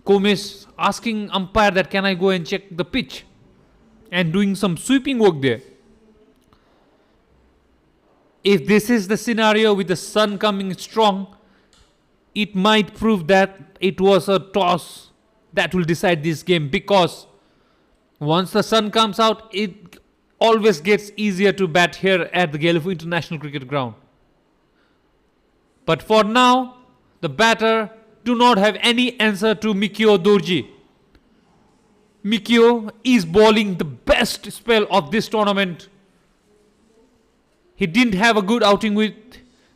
Komesh asking umpire that can I go and check the pitch and doing some sweeping work there. If this is the scenario with the sun coming strong, it might prove that it was a toss that will decide this game, because once the sun comes out, it always gets easier to bat here at the Gelephu International Cricket Ground. But for now, the batter do not have any answer to Mikio Durji. Mikio is bowling the best spell of this tournament. He didn't have a good outing with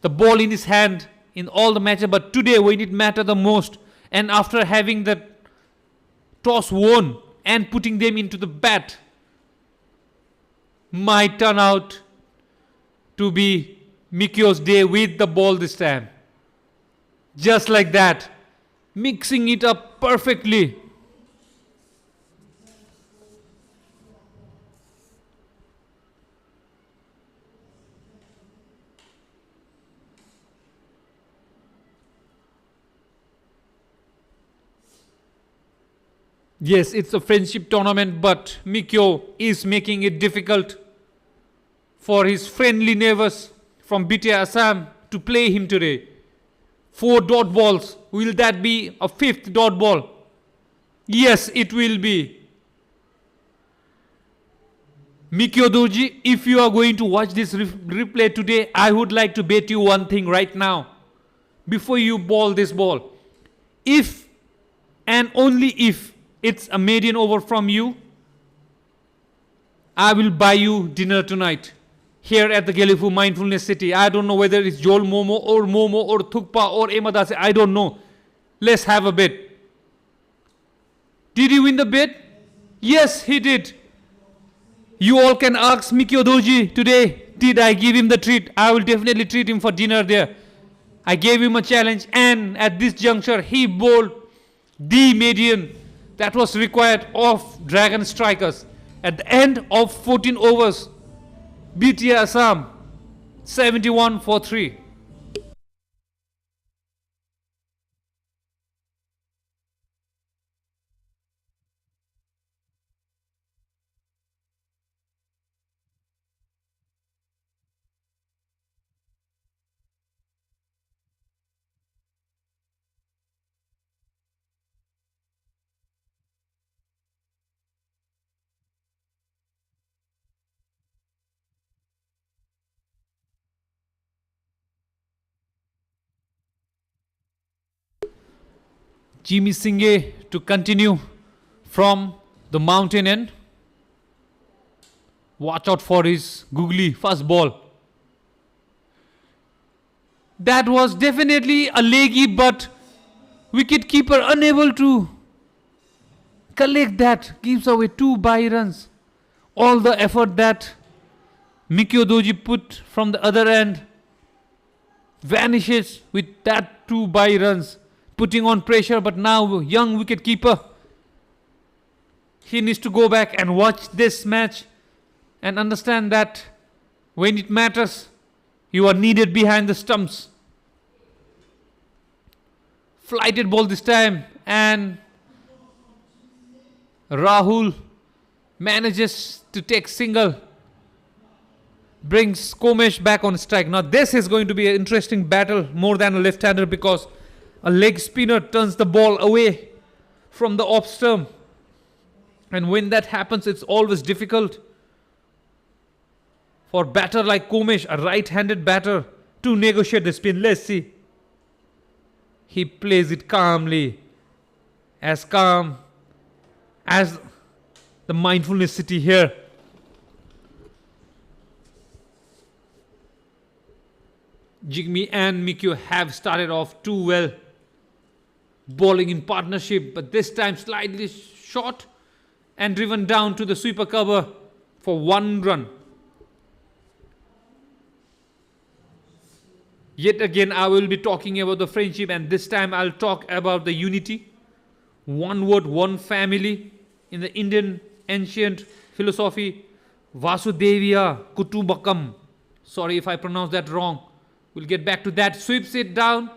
the ball in his hand in all the matches, but today when it mattered the most, and after having the toss won and putting them into the bat, might turn out to be Mikio's day with the ball this time. Just like that, mixing it up perfectly. Yes, it's a friendship tournament, but Mikio is making it difficult for his friendly neighbors from BTR Assam to play him today. 4 dot balls. Will that be a 5th dot ball? Yes, it will be. Mikio Durji, if you are going to watch this replay today, I would like to bet you one thing right now. Before you bowl this ball, if and only if it's a maiden over from you, I will buy you dinner tonight here at the Gelephu Mindfulness City. I don't know whether it's Jol Momo or Thukpa or Emadase. I don't know. Let's have a bet. Did he win the bet? Yes, he did. You all can ask Mikio Durji today, did I give him the treat? I will definitely treat him for dinner there. I gave him a challenge, and at this juncture he bowled the median that was required of Dragon Strikers. At the end of 14 overs, BTR Assam 71 for 3. Jimmy Singh to continue from the mountain end. Watch out for his googly first ball. That was definitely a leggy, but wicket keeper unable to collect that. Gives away 2 bye runs. All the effort that Mikio Durji put from the other end vanishes with that 2 bye runs. Putting on pressure, but now young wicket keeper, he needs to go back and watch this match and understand that when it matters, you are needed behind the stumps. Flighted ball this time, and Rahul manages to take single, brings Komesh back on strike. Now this is going to be an interesting battle more than a left-hander, because a leg spinner turns the ball away from the off stump, and when that happens, it's always difficult for batter like Komesh, a right-handed batter, to negotiate the spin. Let's see. He plays it calmly, as calm as the Mindfulness City here. Jigme and Mikyo have started off too well, bowling in partnership, but this time slightly short and driven down to the sweeper cover for 1 run. Yet again, I will be talking about the friendship, and this time I'll talk about the unity. One word, one family. In the Indian ancient philosophy, Vasudevaya Kutumbakam. Sorry if I pronounce that wrong. We'll get back to that. Sweeps it down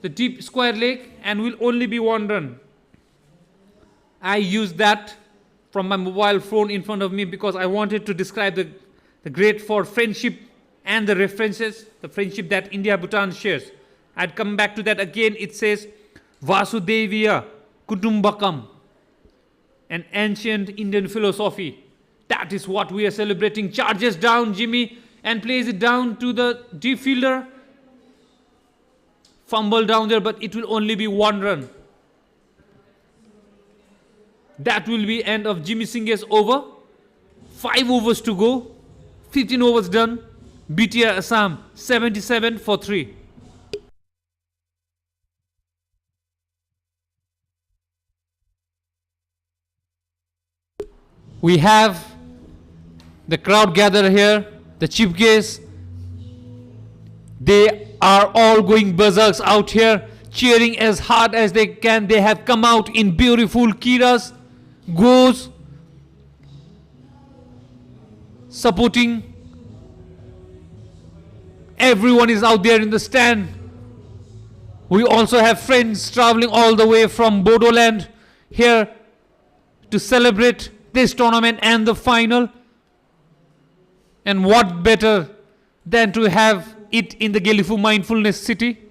the deep square leg and will only be 1 run. I used that from my mobile phone in front of me because I wanted to describe the great for friendship and the references, the friendship that India-Bhutan shares. I'd come back to that again. It says Vasudevaya Kutumbakam, an ancient Indian philosophy. That is what we are celebrating. Charges down Jimmy and plays it down to the deep fielder. Fumble down there, but it will only be 1 run. That will be end of Jimmy Singh's over. 5 overs to go. 15 overs done. BTR Assam 77 for 3. We have the crowd gathered here, the chief guests. They are all going berserks out here, cheering as hard as they can. They have come out in beautiful kiras, goes, supporting. Everyone is out there in the stand. We also have friends traveling all the way from Bodoland here to celebrate this tournament and the final. And what better than to have it in the Gelephu Mindfulness City,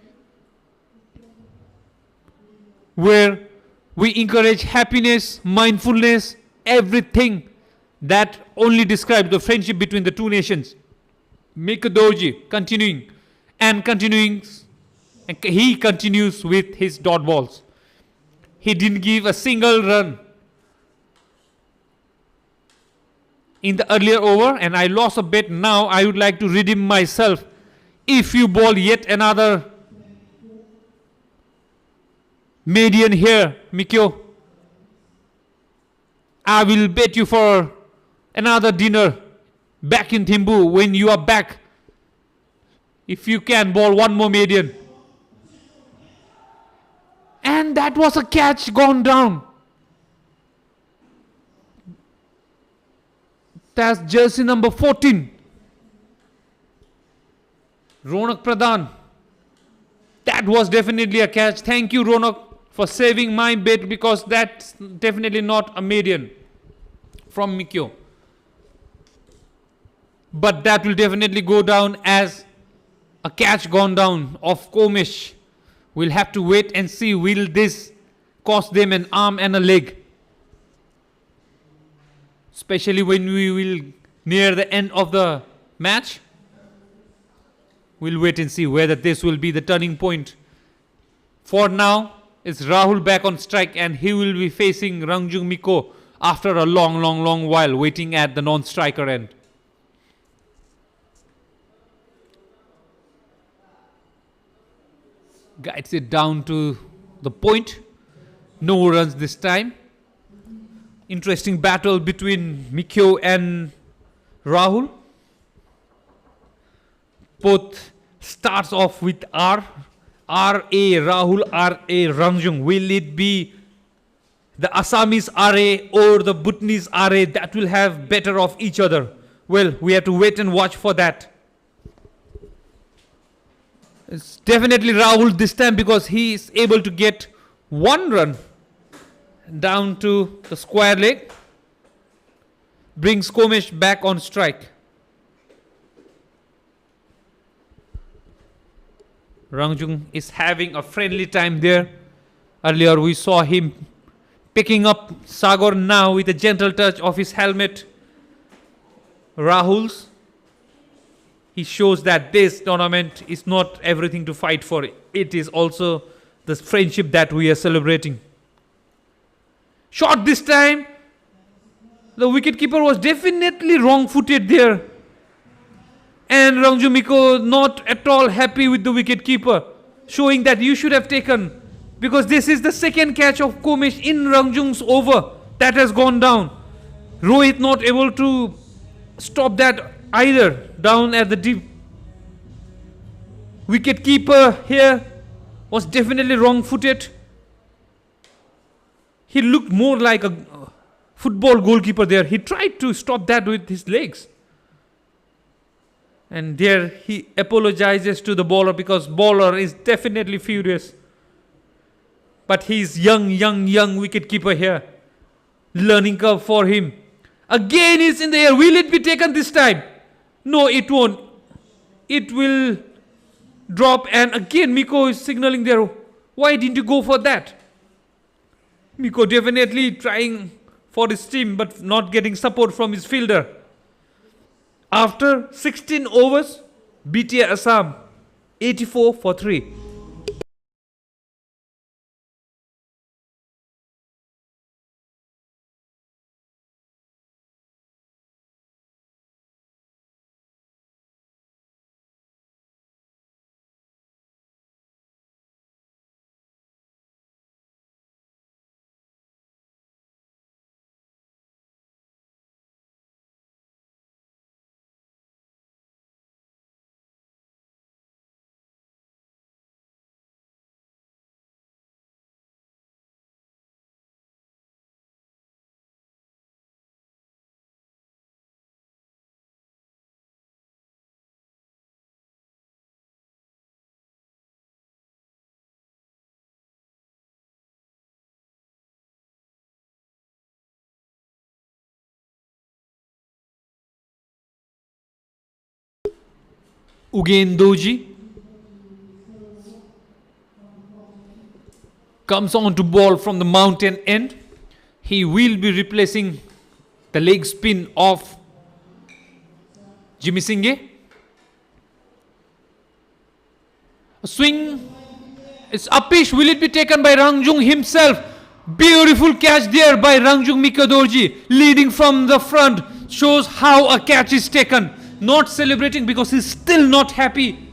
where we encourage happiness, mindfulness, everything that only describes the friendship between the two nations. Mikadoji continuing, and he continues with his dot balls. He didn't give a single run in the earlier over, and I lost a bet. Now I would like to redeem myself. If you ball yet another median here, Mikyo, I will bet you for another dinner back in Thimbu when you are back. If you can ball 1 more median. And that was a catch gone down. That's jersey number 14. Ronak Pradhan. That was definitely a catch. Thank you, Ronak, for saving my bet, because that's definitely not a median from Mikyo. But that will definitely go down as a catch gone down of Komish. We'll have to wait and see, will this cost them an arm and a leg? Especially when we will near the end of the match. We'll wait and see whether this will be the turning point. For now, it's Rahul back on strike, and he will be facing Rangjung Miko after a long while waiting at the non-striker end. Guides it down to the point. No runs this time. Interesting battle between Mikyo and Rahul. Both starts off with R. R-A, Rahul, R-A, Rangjung. Will it be the Assamese R-A or the Bhutanese R-A that will have better of each other? Well, we have to wait and watch for that. It's definitely Rahul this time, because he is able to get 1 run down to the square leg. Brings Komish back on strike. Rangjung is having a friendly time there. Earlier we saw him picking up Sagar, now with a gentle touch of his helmet. Rahul's. He shows that this tournament is not everything to fight for. It is also the friendship that we are celebrating. Shot this time. The wicketkeeper was definitely wrong-footed there. And and Rangju Miko not at all happy with the wicket keeper, showing that you should have taken, because this is the second catch of Komesh in Rangjung's over that has gone down. Rohit not able to stop that either down at the deep. Wicket keeper here was definitely wrong-footed. He looked more like a football goalkeeper there. He tried to stop that with his legs. And there he apologizes to the bowler, because bowler is definitely furious. But he's young wicketkeeper here. Learning curve for him. Again it's in the air. Will it be taken this time? No, it won't. It will drop, and again Miko is signaling there. Why didn't you go for that? Miko definitely trying for his team, but not getting support from his fielder. After 16 overs, BTR Assam 84 for 3. Ugendoji comes on to ball from the mountain end. He will be replacing the leg spin of Jimmy Singh. A swing. It's uppish. Will it be taken by Rangjung himself? Beautiful catch there by Rangjung Mikadorji, leading from the front. Shows how a catch is taken. Not celebrating because he's still not happy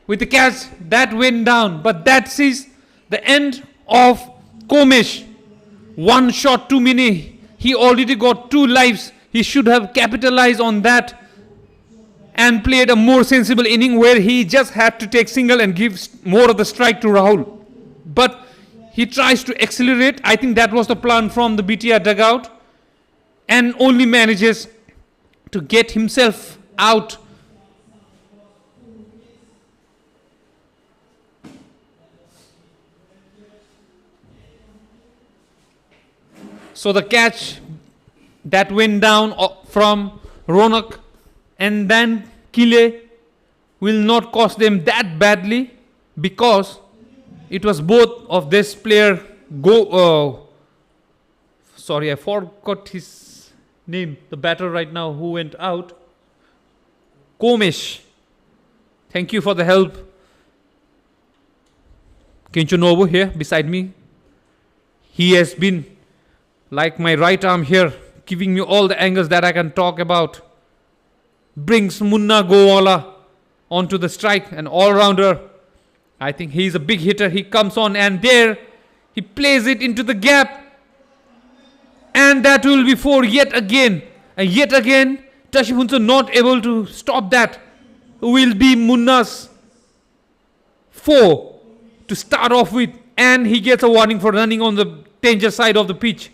with the catch that went down. But that is the end of Komesh. One shot too many. He already got 2 lives. He should have capitalized on that and played a more sensible inning where he just had to take single and give more of the strike to Rahul. But he tries to accelerate. I think that was the plan from the BTR dugout, and only manages to get himself out. So the catch that went down from Ronak and then Kile will not cost them that badly, because it was both of this player sorry, I forgot his name, the batter right now who went out. Komesh. Thank you for the help. Kinchunobu here beside me. He has been like my right arm here, giving me all the angles that I can talk about. Brings Munna Gowala onto the strike, an all-rounder. I think he's a big hitter. He comes on and there he plays it into the gap. And that will be 4 yet again. And yet again, Tashipunso not able to stop that. Will be Munna's 4 to start off with. And he gets a warning for running on the danger side of the pitch.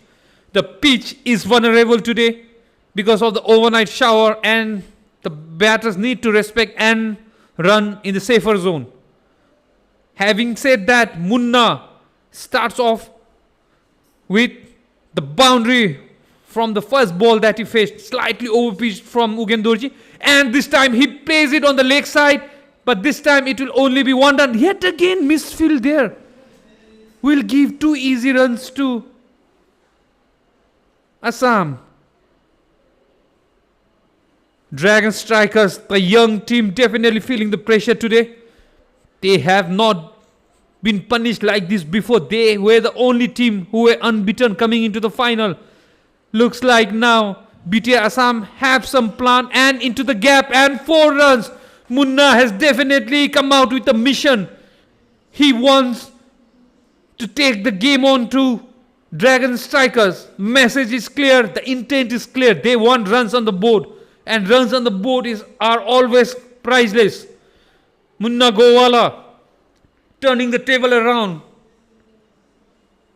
The pitch is vulnerable today because of the overnight shower, and the batters need to respect and run in the safer zone. Having said that, Munna starts off with the boundary from the first ball that he faced, slightly overpitched from Ugendorji, and this time he plays it on the leg side, but this time it will only be 1 run. Yet again misfield there. Will give 2 easy runs to Assam. Dragon Strikers, the young team, definitely feeling the pressure today. They have not been punished like this before. They were the only team who were unbeaten coming into the final. Looks like now BTR Assam have some plan and into the gap and 4 runs. Munna has definitely come out with a mission. He wants to take the game on to Dragon Strikers. Message is clear, the intent is clear. They want runs on the board, and runs on the board are always priceless. Munna Gowala turning the table around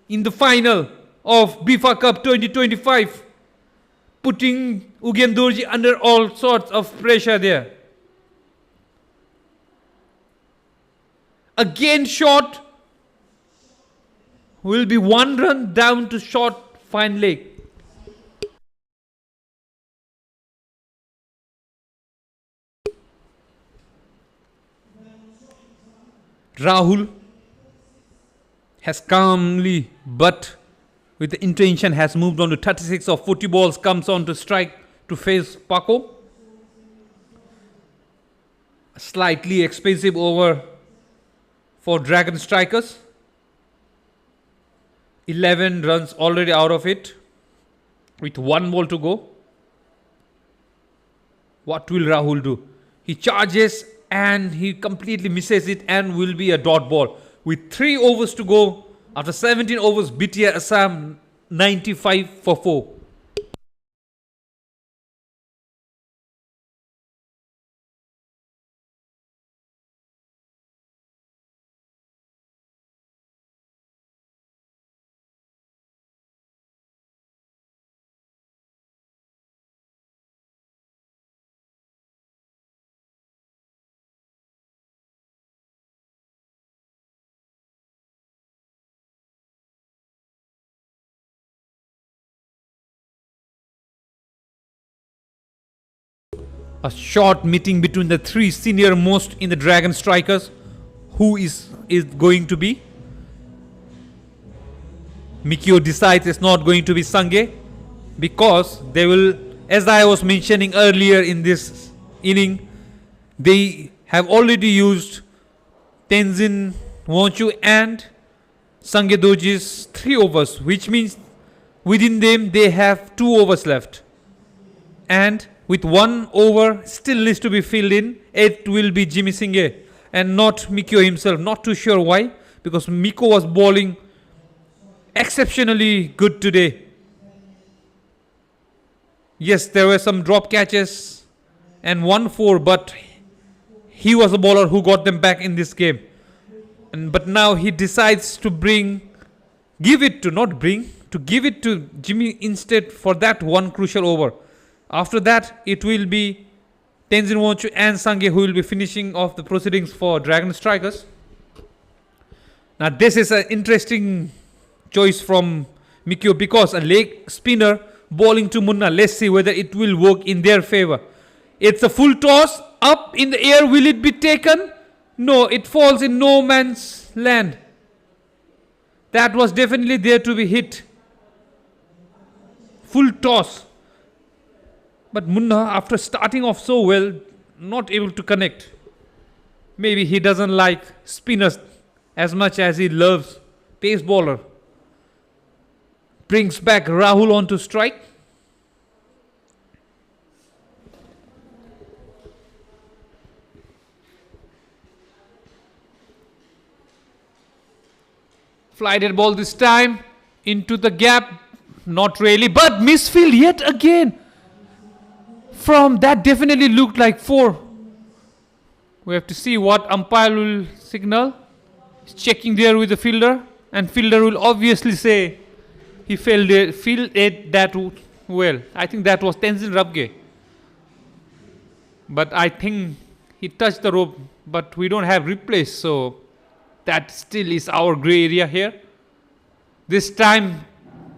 in the final of BIFA Cup 2025, putting Ugen Dorji under all sorts of pressure there. Again short, will be 1 run down to short fine leg. Rahul has calmly but with the intention has moved on to 36 of 40 balls, comes on to strike to face Paco. A slightly expensive over for Dragon Strikers. 11 runs already out of it with 1 ball to go. What will Rahul do? He charges and he completely misses it and will be a dot ball. With 3 overs to go, after 17 overs, BTR Assam 95 for 4. A short meeting between the 3 senior most in the Dragon Strikers. Who is going to be? Mikio decides it's not going to be Sange, because they will, as I was mentioning earlier in this inning, they have already used Tenzin Wonchu and Sange Doji's 3 overs, which means within them they have 2 overs left. And with 1 over still needs to be filled in, it will be Jimmy Singh and not Mikio himself. Not too sure why, because Miko was bowling exceptionally good today. Yes, there were some drop catches and 1-4, but he was a bowler who got them back in this game. But now he decides to give it to Jimmy instead for that 1 crucial over. After that, it will be Tenzin Wonchu and Sange who will be finishing off the proceedings for Dragon Strikers. Now, this is an interesting choice from Mikio, because a leg spinner bowling to Munna. Let's see whether it will work in their favor. It's a full toss up in the air. Will it be taken? No, it falls in no man's land. That was definitely there to be hit. Full toss. But Munna, after starting off so well, not able to connect. Maybe he doesn't like spinners as much as he loves pace bowler. Brings back Rahul on to strike. Flighted ball this time into the gap. Not really, but misfield yet again. From that definitely looked like 4. We have to see what umpire will signal. He's checking there with the fielder, and fielder will obviously say he fielded that well. I think that was Tenzin Rabge. But I think he touched the rope, but we don't have replays, so that still is our grey area here. This time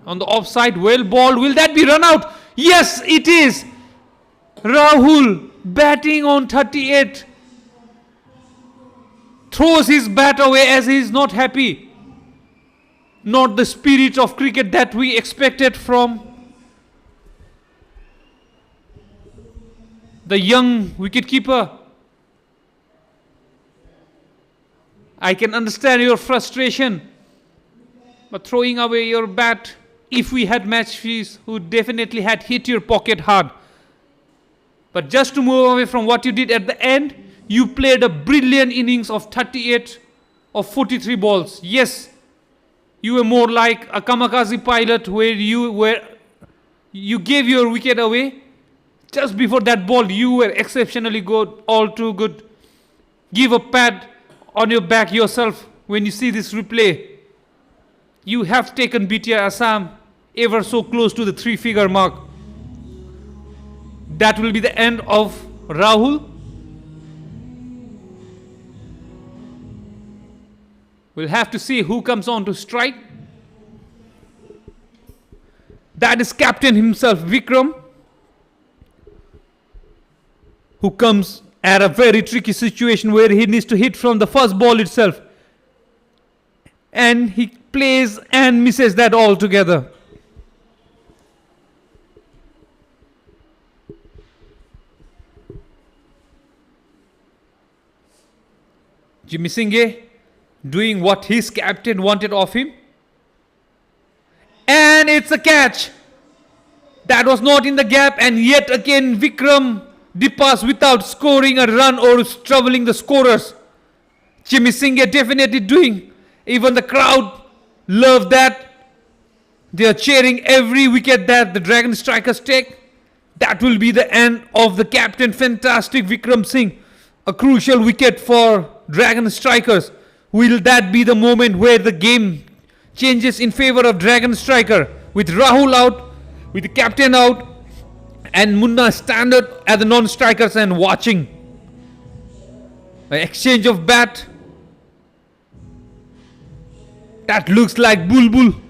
on the offside, well ball. Will that be run out? Yes, it is. Rahul batting on 38 throws his bat away as he is not happy. Not the spirit of cricket that we expected from the young wicketkeeper. I can understand your frustration, but throwing away your bat if we had match fees, who definitely had hit your pocket hard. But just to move away from what you did at the end, you played a brilliant innings of 38 of 43 balls. Yes, you were more like a kamikaze pilot where you gave your wicket away. Just before that ball, you were exceptionally good, all too good. Give a pat on your back yourself when you see this replay. You have taken BTR Assam ever so close to the 3-figure mark. That will be the end of Rahul. We'll have to see who comes on to strike. That is captain himself, Vikram, who comes at a very tricky situation where he needs to hit from the first ball itself. And he plays and misses that altogether. Jimmy Singh doing what his captain wanted of him. And it's a catch. That was not in the gap, and yet again Vikram departs without scoring a run or troubling the scorers. Jimmy Singh definitely doing. Even the crowd love that. They are cheering every wicket that the Dragon Strikers take. That will be the end of the captain, fantastic Vikram Singh. A crucial wicket for Dragon Strikers. Will that be the moment where the game changes in favor of Dragon Striker? With Rahul out, with the captain out, and Munna standard at the non-strikers and watching. An exchange of bat. That looks like Bulbul,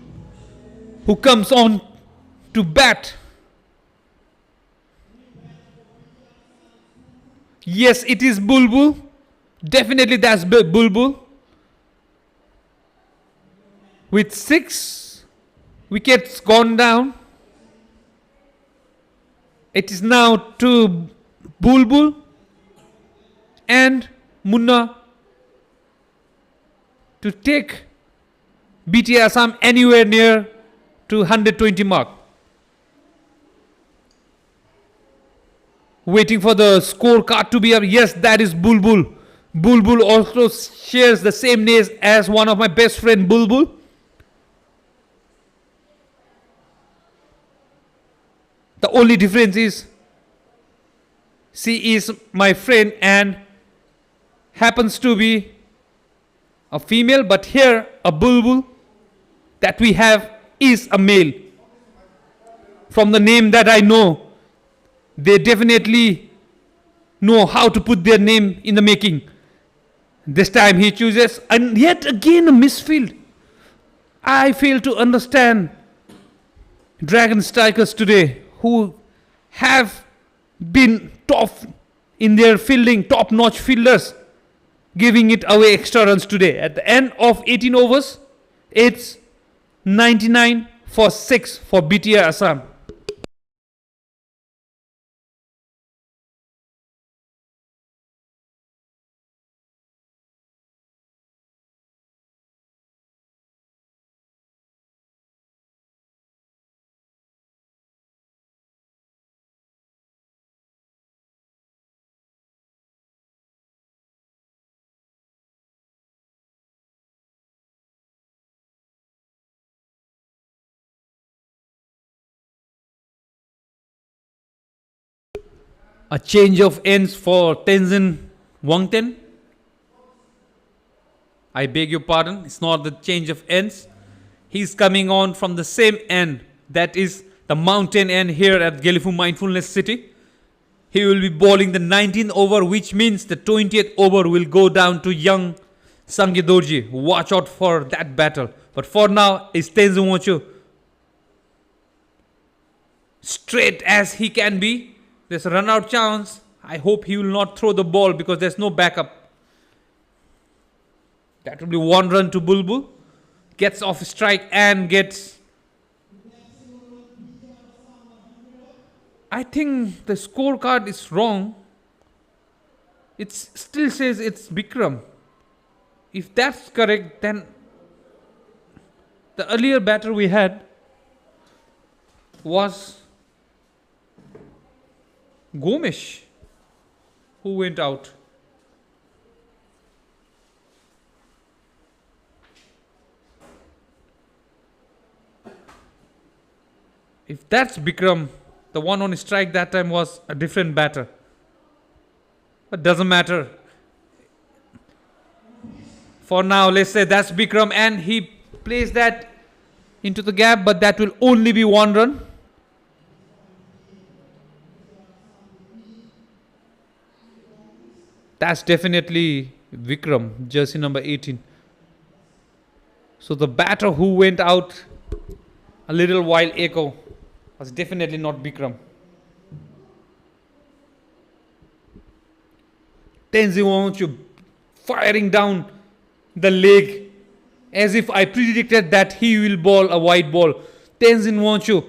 who comes on to bat. Yes, it is Bulbul. Definitely that's Bulbul. With 6 wickets gone down, it is now to Bulbul and Munna to take BTR Assam anywhere near to 120 mark. Waiting for the scorecard to be up. Yes, that is Bulbul. Bulbul also shares the same name as one of my best friend Bulbul. The only difference is she is my friend and happens to be a female, but here a Bulbul that we have is a male. From the name that I know, they definitely know how to put their name in the making. This time he chooses, and yet again a misfield. I fail to understand Dragon Strikers today, who have been top in their fielding, top-notch fielders, giving it away extra runs today. At the end of 18 overs, it's 99 for 6 for BTR Assam. A change of ends for Tenzin Wangten. I beg your pardon, it's not the change of ends. He's coming on from the same end, that is the mountain end here at Gelephu Mindfulness City. He will be bowling the 19th over, which means the 20th over will go down to young Sangye Dorji. Watch out for that battle. But for now, it's Tenzin Wangchu. Straight as he can be. There's a run out chance. I hope he will not throw the ball because there's no backup. That will be 1 run to Bulbul. Gets off strike and gets... I think the scorecard is wrong. It still says it's Bikram. If that's correct, then the earlier batter we had was Gomesh who went out. If that's Bikram, the one on strike that time was a different batter. But doesn't matter. For now, let's say that's Bikram and he plays that into the gap, but that will only be one run. That's definitely Vikram, jersey number 18. So the batter who went out a little while ago was definitely not Bikram. Tenzin Wancho firing down the leg as if I predicted that he will bowl a wide ball. Tenzin Wancho,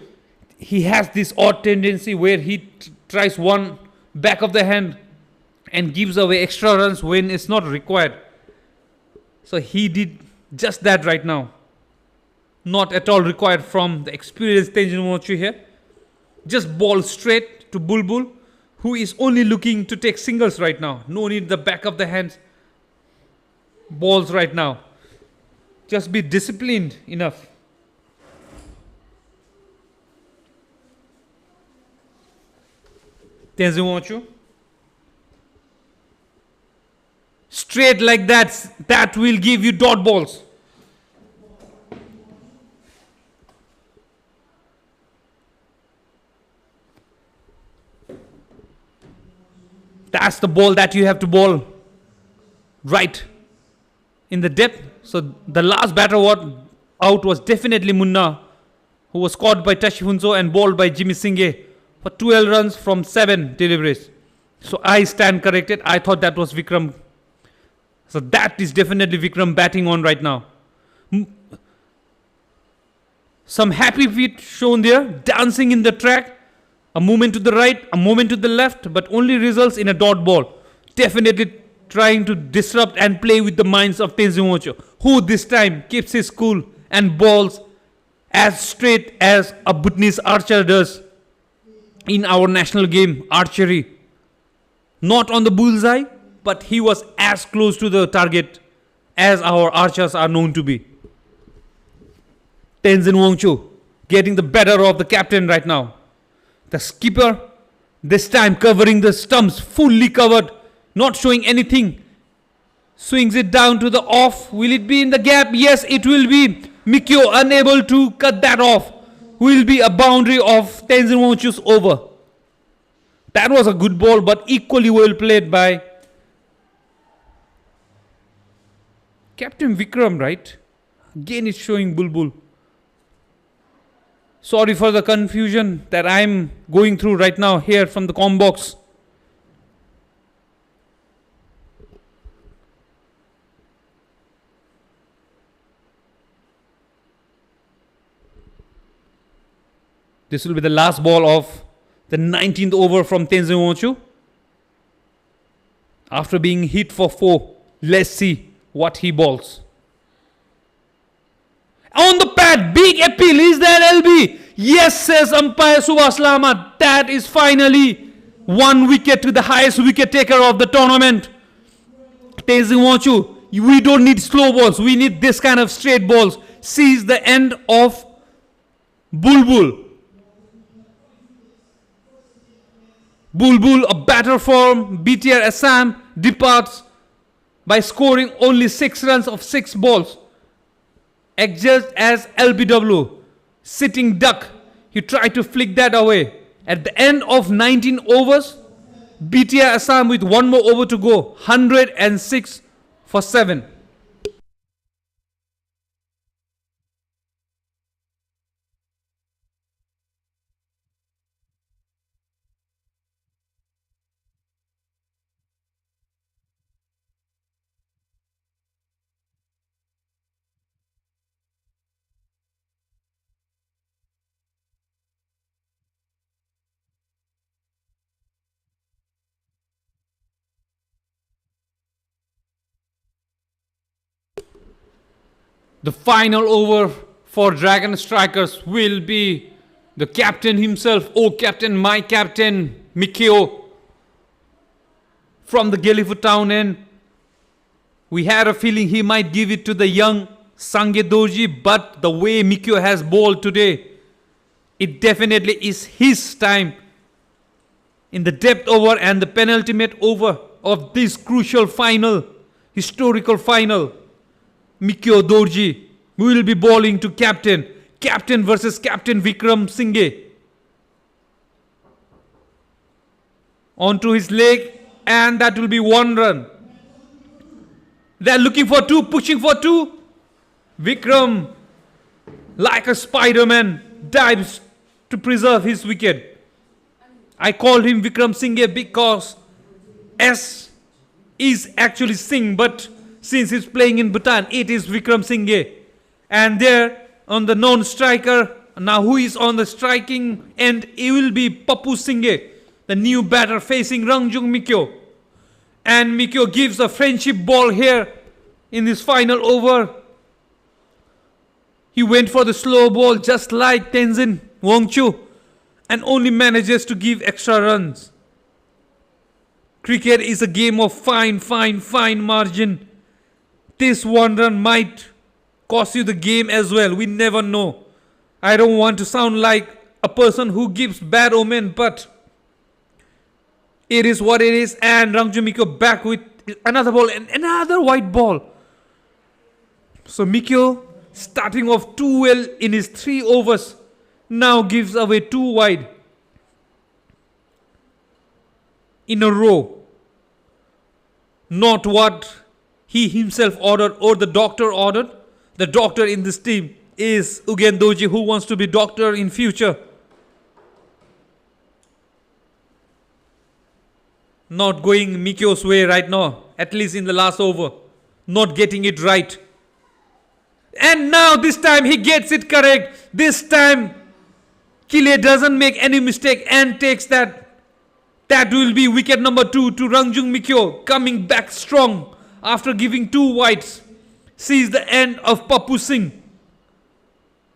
he has this odd tendency where he tries one back of the hand and gives away extra runs when it's not required. So he did just that right now. Not at all required from the experienced Tenzin Wancho here. Just ball straight to Bulbul, who is only looking to take singles right now. No need the back of the hands balls right now. Just be disciplined enough. Tenzin Wancho. Straight like that will give you dot balls. That's the ball that you have to bowl right in the depth. So the last batter out was definitely Munna, who was caught by Tashi Hunso and bowled by Jimmy Singh for 12 runs from 7 deliveries. So I stand corrected. I thought that was Vikram. So that is definitely Vikram batting on right now. Some happy feet shown there, dancing in the track. A movement to the right, a movement to the left, but only results in a dot ball. Definitely trying to disrupt and play with the minds of Tenzin Wancho, who this time keeps his cool and bowls as straight as a Bhutanese archer does in our national game, archery. Not on the bullseye, but he was as close to the target as our archers are known to be. Tenzin Wancho getting the better of the captain right now. The skipper, this time covering the stumps, fully covered, not showing anything. Swings it down to the off. Will it be in the gap? Yes, it will be. Mikyo unable to cut that off. Will be a boundary of Tenzin Wancho's over. That was a good ball, but equally well played by Captain Vikram, right? Again, it's showing Bulbul. Sorry for the confusion that I'm going through right now here from the comm box. This will be the last ball of the 19th over from Tenzin Wancho. After being hit for 4, let's see what he bowls. On the pad, big appeal. Is that LB? Yes, says umpire Subhash Lama. That is finally 1 wicket to the highest wicket taker of the tournament. Tenzin Wancho, we don't need slow balls. We need this kind of straight balls. Sees the end of Bulbul. Bulbul, a batter from BTR Assam, departs by scoring only 6 runs of 6 balls. Adjudged as LBW, sitting duck. He tried to flick that away. At the end of 19 overs, BTR Assam with 1 more over to go, 106 for 7. The final over for Dragon Strikers will be The captain himself, oh captain, my captain, Mikio, from the Gelephu town end. We had a feeling he might give it to the young Sange Dorji, but the way Mikio has bowled today, it definitely is his time in the depth over and the penultimate over of this crucial final, historical final. Mikio Dorji will be bowling to captain. Captain versus captain Vikram Singhe. Onto his leg, and that will be 1 run. They're looking for 2, pushing for 2. Vikram, like a Spider-Man, dives to preserve his wicket. I called him Vikram Singhe because S is actually Singh, but since he's playing in Bhutan, it is Vikram Singhe. And there on the non-striker, now who is on the striking end, it will be Pappu Singhe, the new batter facing Rangjung Mikyo. And Mikyo gives a friendship ball here in this final over. He went for the slow ball just like Tenzin Wangchu and only manages to give extra runs. Cricket is a game of fine margin. This 1 run might cost you the game as well. We never know. I don't want to sound like a person who gives bad omen, but it is what it is. And Rangjung Mikyo back with another ball and another white ball. So Mikyo, starting off too well in his 3 overs, now gives away 2 wide in a row. Not what he himself ordered or the doctor ordered. The doctor in this team is Ugen Doji, who wants to be doctor in future. Not going Mikyo's way right now, at least in the last over. Not getting it right. And now this time he gets it correct. This time Kile doesn't make any mistake and takes that. That will be wicket number 2 to Rangjung Mikyo, coming back strong after giving 2 wides. Sees the end of Pappu Singh,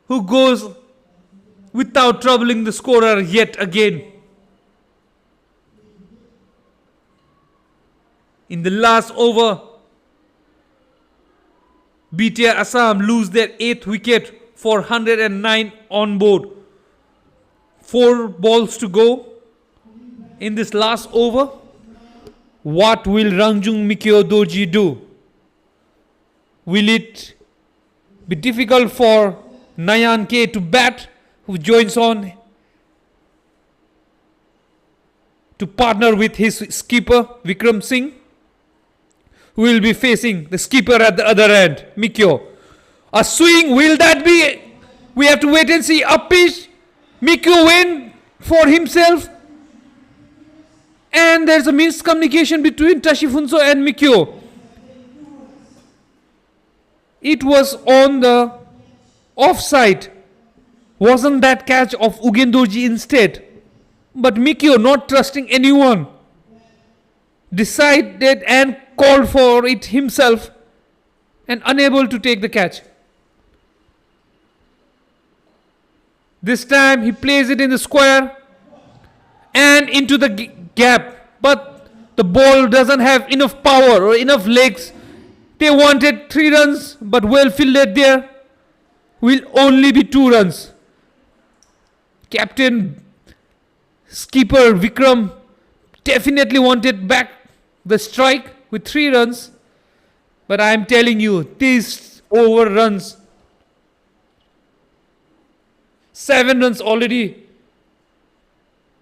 who goes without troubling the scorer yet again. In the last over, BTR Assam lose their 8th wicket for 109 on board. 4 balls to go in this last over. What will Rangjung Mikyo Dorji do? Will it be difficult for Nayan K to bat, who joins on to partner with his skipper Vikram Singh, who will be facing the skipper at the other end, Mikyo? A swing, will that be? We have to wait and see. A pitch, Mikyo win for himself. And there's a miscommunication between Tashifunso and Mikyo. It was on the offside. Wasn't that catch of Ugen Dorji instead? But Mikyo, not trusting anyone, decided and called for it himself and unable to take the catch. This time he plays it in the square and into the gap. But the ball doesn't have enough power or enough legs. They wanted 3 runs, but well fielded there. Will only be 2 runs. Captain skipper Vikram definitely wanted back the strike with 3 runs. But I am telling you, these overruns, 7 runs already,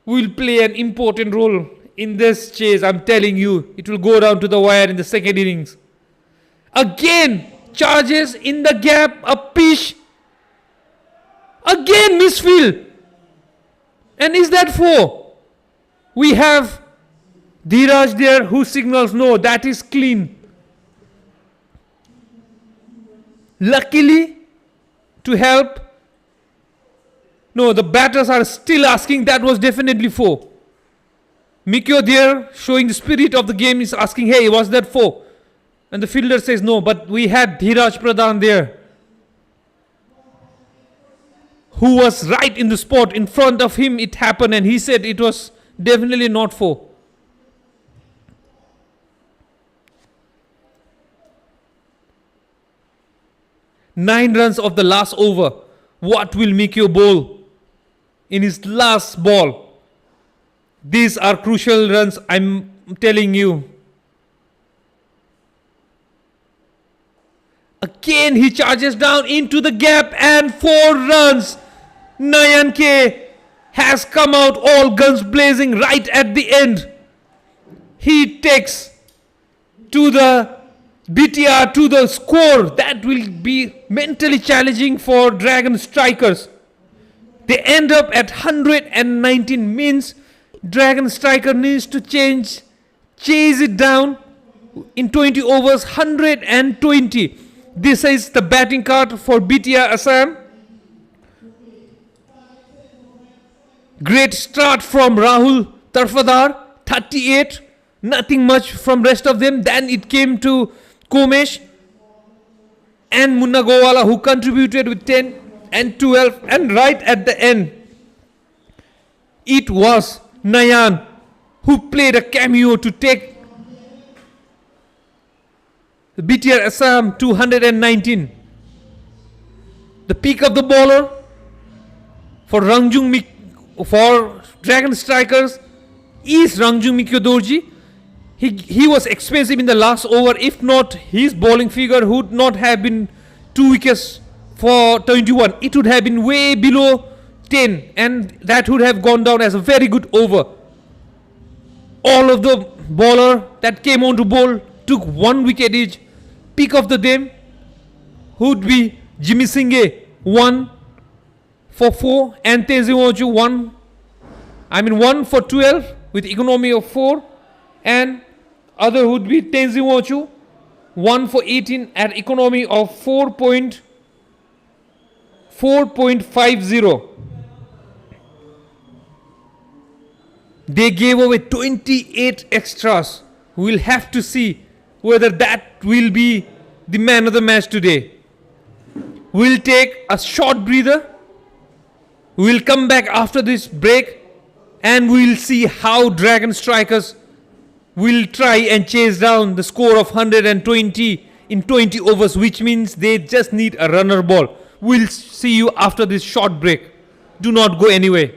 will play an important role in this chase. I'm telling you, it will go down to the wire in the second innings. Again, charges in the gap, a pitch. Again, misfield. And is that 4? We have Dhiraj there who signals no, that is clean. Luckily, to help, no, the batters are still asking, that was definitely 4. Mikyo there, showing the spirit of the game, is asking, hey, was that 4? And the fielder says no, but we had Dhiraj Pradhan there. who was right in the spot in front of him. It happened, and he said it was definitely not 4. Nine runs of the last over. What will Mikio bowl in his last ball? These are crucial runs, I'm telling you. Again, he charges down into the gap and 4 runs. Nayan K has come out all guns blazing right at the end. He takes to the BTR to the score. That will be mentally challenging for Dragon Strikers. They end up at 119, means Dragon Striker needs to chase it down in 20 overs, 120. This is the batting card for BTR Assam. Great start from Rahul Tarfadar, 38. Nothing much from rest of them. Then it came to Komesh and Munna Gowala, who contributed with 10 and 12. And right at the end, it was Nayan who played a cameo to take the BTR Assam to 119. The peak of the bowler for for Dragon Strikers is Rangjung Mikyodorji. He was expensive in the last over. If not, his bowling figure would not have been 2 wickets for 21. It would have been way below 10, and that would have gone down as a very good over. All of the bowler that came on to bowl took 1 wicket each. Peak of the game would be Jimmy Singh 1 for 4 and Tenzin 1 for 12 with economy of 4, and other would be Tenzin 1 for 18 at economy of 4.50. They gave away 28 extras. We'll have to see whether that will be the man of the match today. We'll take a short breather. We'll come back after this break and we'll see how Dragon Strikers will try and chase down the score of 120 in 20 overs, which means they just need a runner ball. We'll see you after this short break. Do not go anywhere.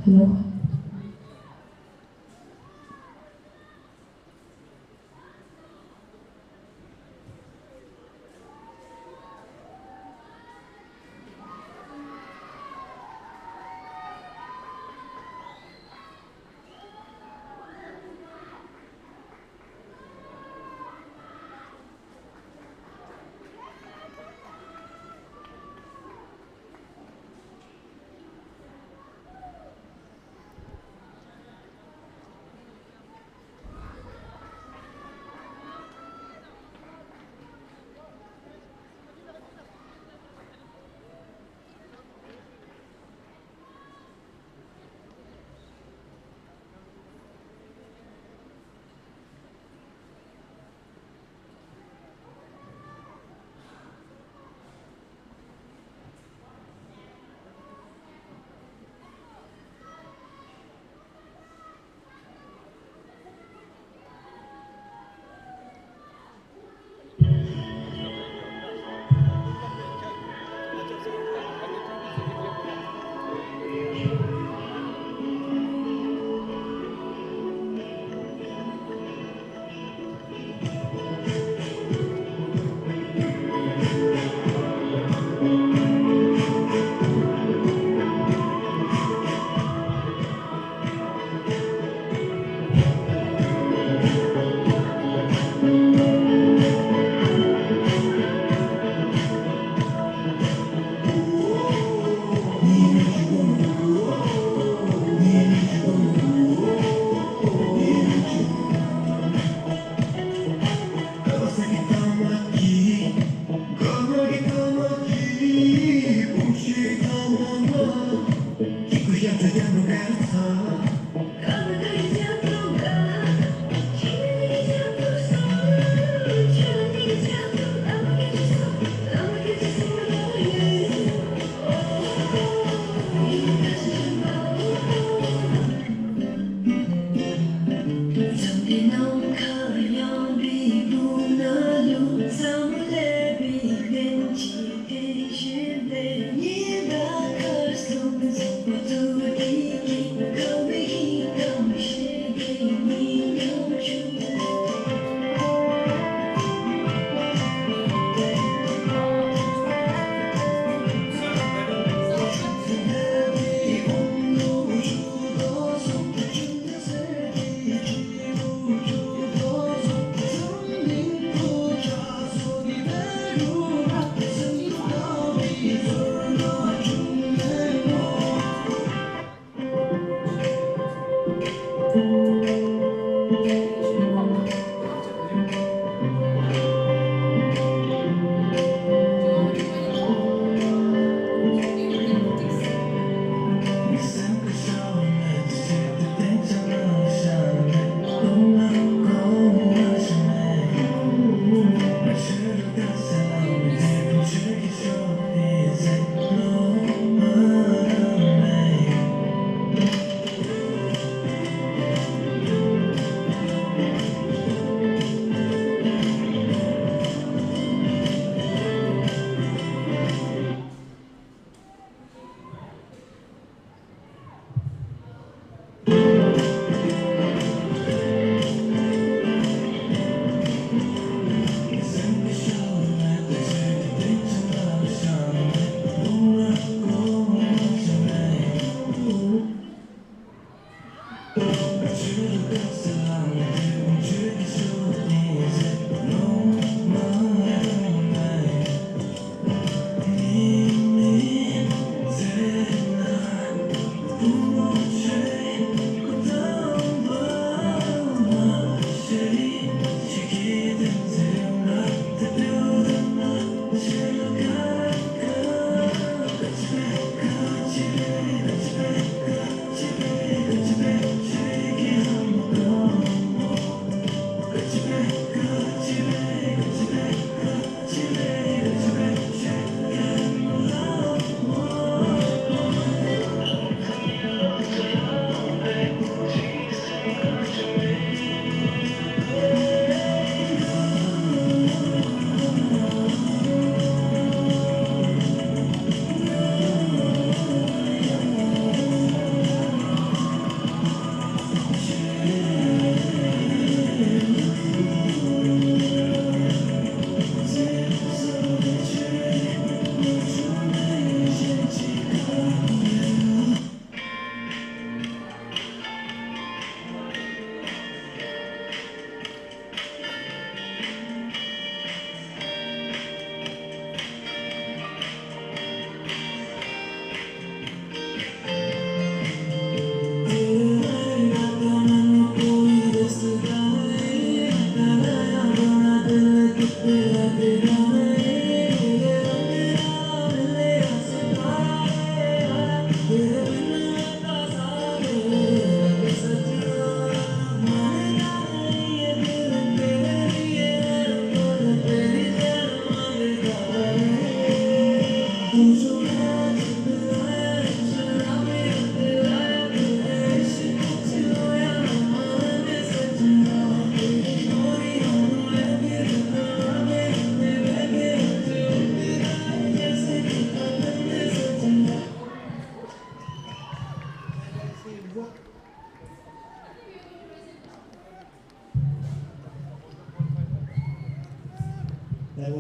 Hello.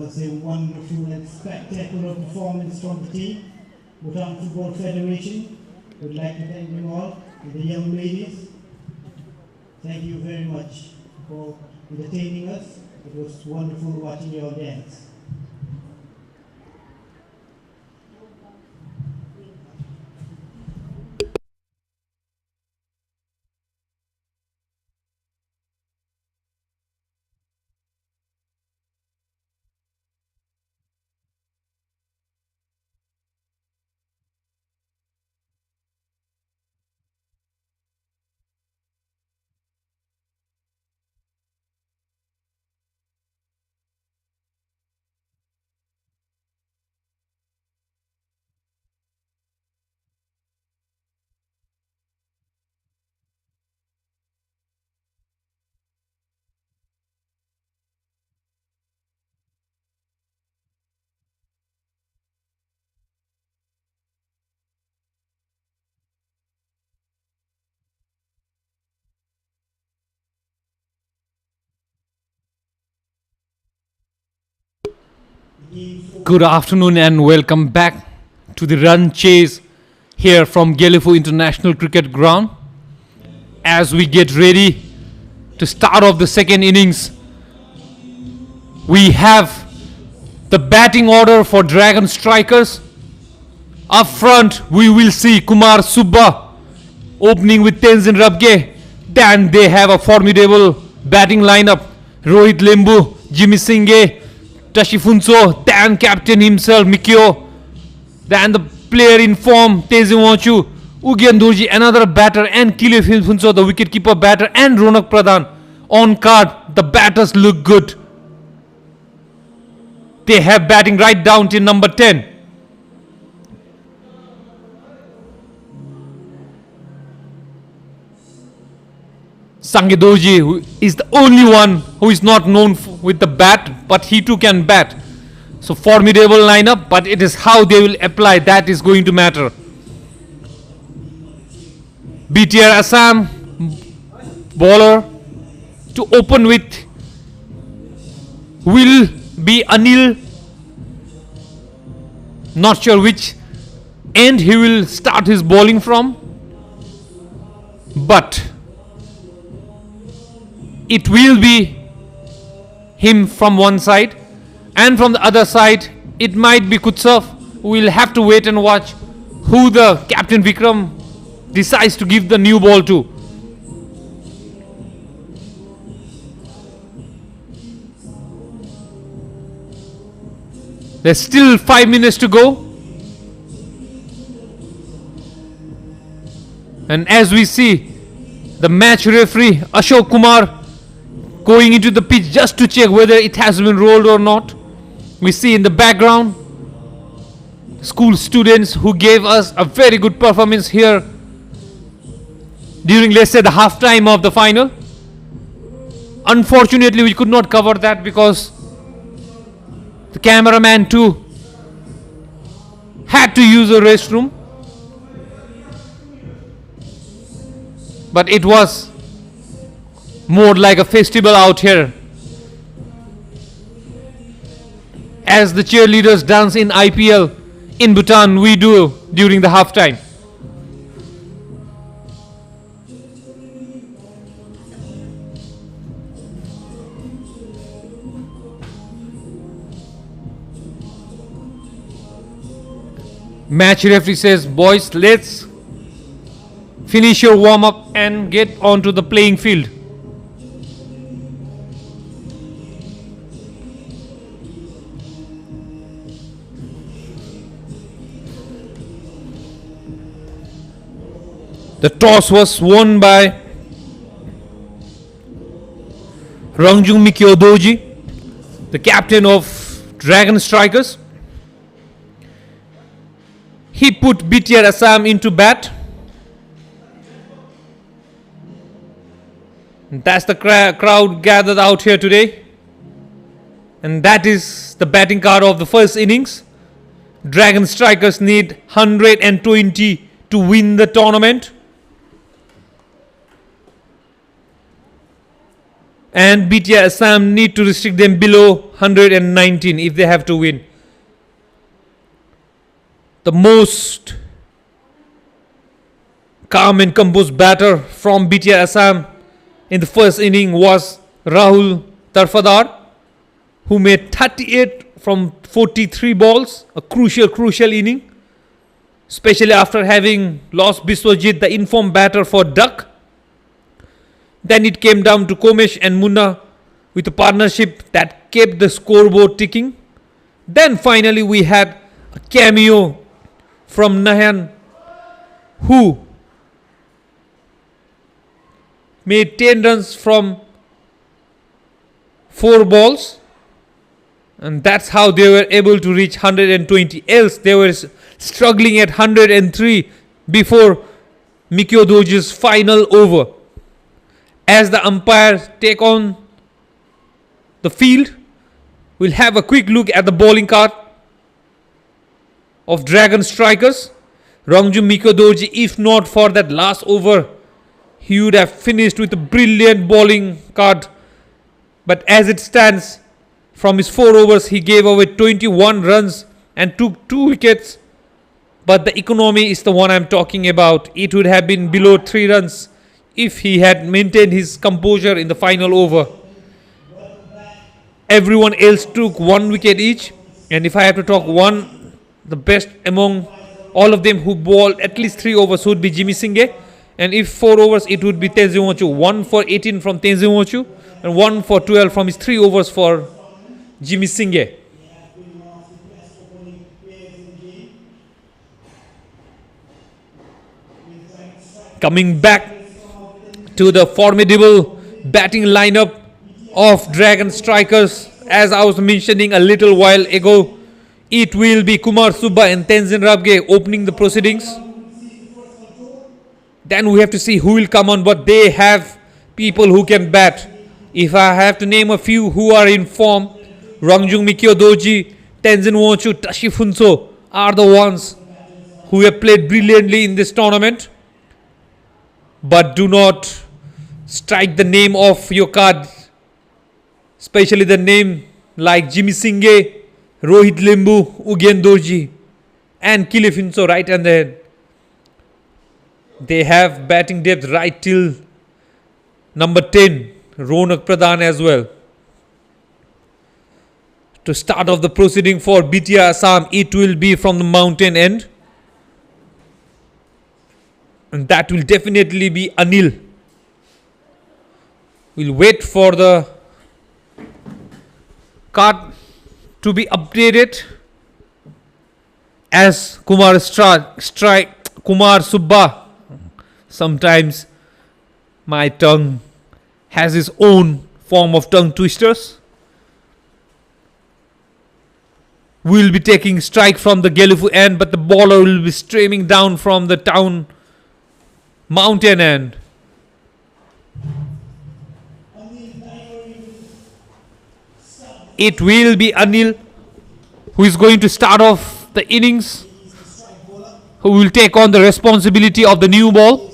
was a wonderful and spectacular performance from the team. Bhutan Football Federation would like to thank them all, and the young ladies. Thank you very much for entertaining us. It was wonderful watching you all dance. Good afternoon and welcome back to the run chase here from Gelephu International Cricket Ground. As we get ready to start off the second innings, we have the batting order for Dragon Strikers. Up front, we will see Kumar Subba opening with Tenzin Rabge. Then they have a formidable batting lineup. Rohit Lembu, Jimmy Singh, Tashi Funso, then captain himself, Mikio. Then the player in form, Tenzin Wanchu, Ugyan Durji, another batter, and Gelephu Funso, the wicketkeeper batter, and Ronak Pradhan. On card, the batters look good. They have batting right down till number 10. Sangedorji, who is the only one who is not known with the bat, but he too can bat. So formidable lineup, but it is how they will apply that is going to matter. BTR Assam bowler to open with will be Anil. Not sure which end he will start his bowling from, but it will be him from one side, and from the other side it might be Kutsav. We'll have to wait and watch who the Captain Vikram decides to give the new ball to. There's still 5 minutes to go, and as we see the match referee Ashok Kumar going into the pitch just to check whether it has been rolled or not. We see in the background school students who gave us a very good performance here during, let's say, the half time of the final. Unfortunately, we could not cover that because the cameraman too had to use a restroom. But it was more like a festival out here, as the cheerleaders dance in IPL in Bhutan. We do during the half time. Match referee says, boys, let's finish your warm up and get onto the playing field. The toss was won by Rangjung Mikyo-doji, the captain of Dragon Strikers. He put BTR Assam into bat. And that's the crowd gathered out here today. And that is the batting card of the first innings. Dragon Strikers need 120 to win the tournament. and BTR Assam need to restrict them below 119 if they have to win. The most calm and composed batter from BTR Assam in the first inning was Rahul Tarfadar, who made 38 from 43 balls, a crucial inning, especially after having lost Biswajit, the informed batter for Duck. Then it came down to Komesh and Munna with a partnership that kept the scoreboard ticking. Then finally we had a cameo from Nahan, who made 10 runs from 4 balls, and that's how they were able to reach 120. Else they were struggling at 103 before Mikio Doji's final over. As the umpires take on the field, we'll have a quick look at the bowling card of Dragon Strikers. Rangju Mikio Doji, if not for that last over, he would have finished with a brilliant bowling card. But as it stands, from his 4 overs, he gave away 21 runs and took 2 wickets. But the economy is the one I'm talking about. It would have been below 3 runs if he had maintained his composure in the final over. Everyone else took 1 wicket each. And if I have to talk one, the best among all of them who bowled at least 3 overs would be Jimmy Singh. And if 4 overs, it would be Tenzin Wanchu. 1 for 18 from Tenzin Wanchu and 1 for 12 from his 3 overs for Jimmy Singh. Coming back to the formidable batting lineup of Dragon Strikers, as I was mentioning a little while ago, it will be Kumar Subba and Tenzin Rabge opening the proceedings. Then we have to see who will come on, but they have people who can bat. If I have to name a few who are in form, Rangjung Mikio Doji, Tenzin Wanchu, Tashi Phunso are the ones who have played brilliantly in this tournament. But do not strike the name of your card, especially the name like Jimmy Singh, Rohit Limbu, Ugyen Dorji and Gelephu right and then. They have batting depth right till number 10, Ronak Pradhan as well. To start off the proceeding for BTR Assam, it will be from the mountain end. And that will definitely be Anil. We'll wait for the card to be updated as Kumar Subba. Sometimes my tongue has its own form of tongue twisters. We'll be taking strike from the Gelephu end, but the bowler will be streaming down from the town mountain end. It will be Anil who is going to start off the innings, who will take on the responsibility of the new ball.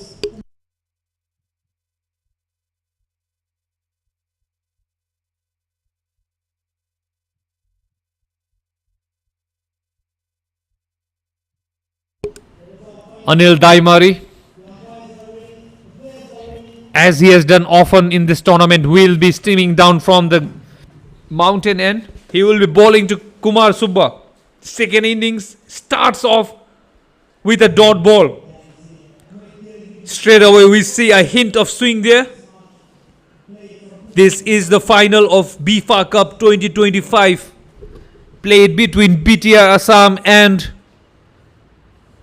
Anil Daimari, as he has done often in this tournament, will be streaming down from the mountain end. He will be bowling to Kumar Subba. Second innings starts off with a dot ball. Straight away we see a hint of swing there. This is the final of BIFA Cup 2025, played between BTR Assam and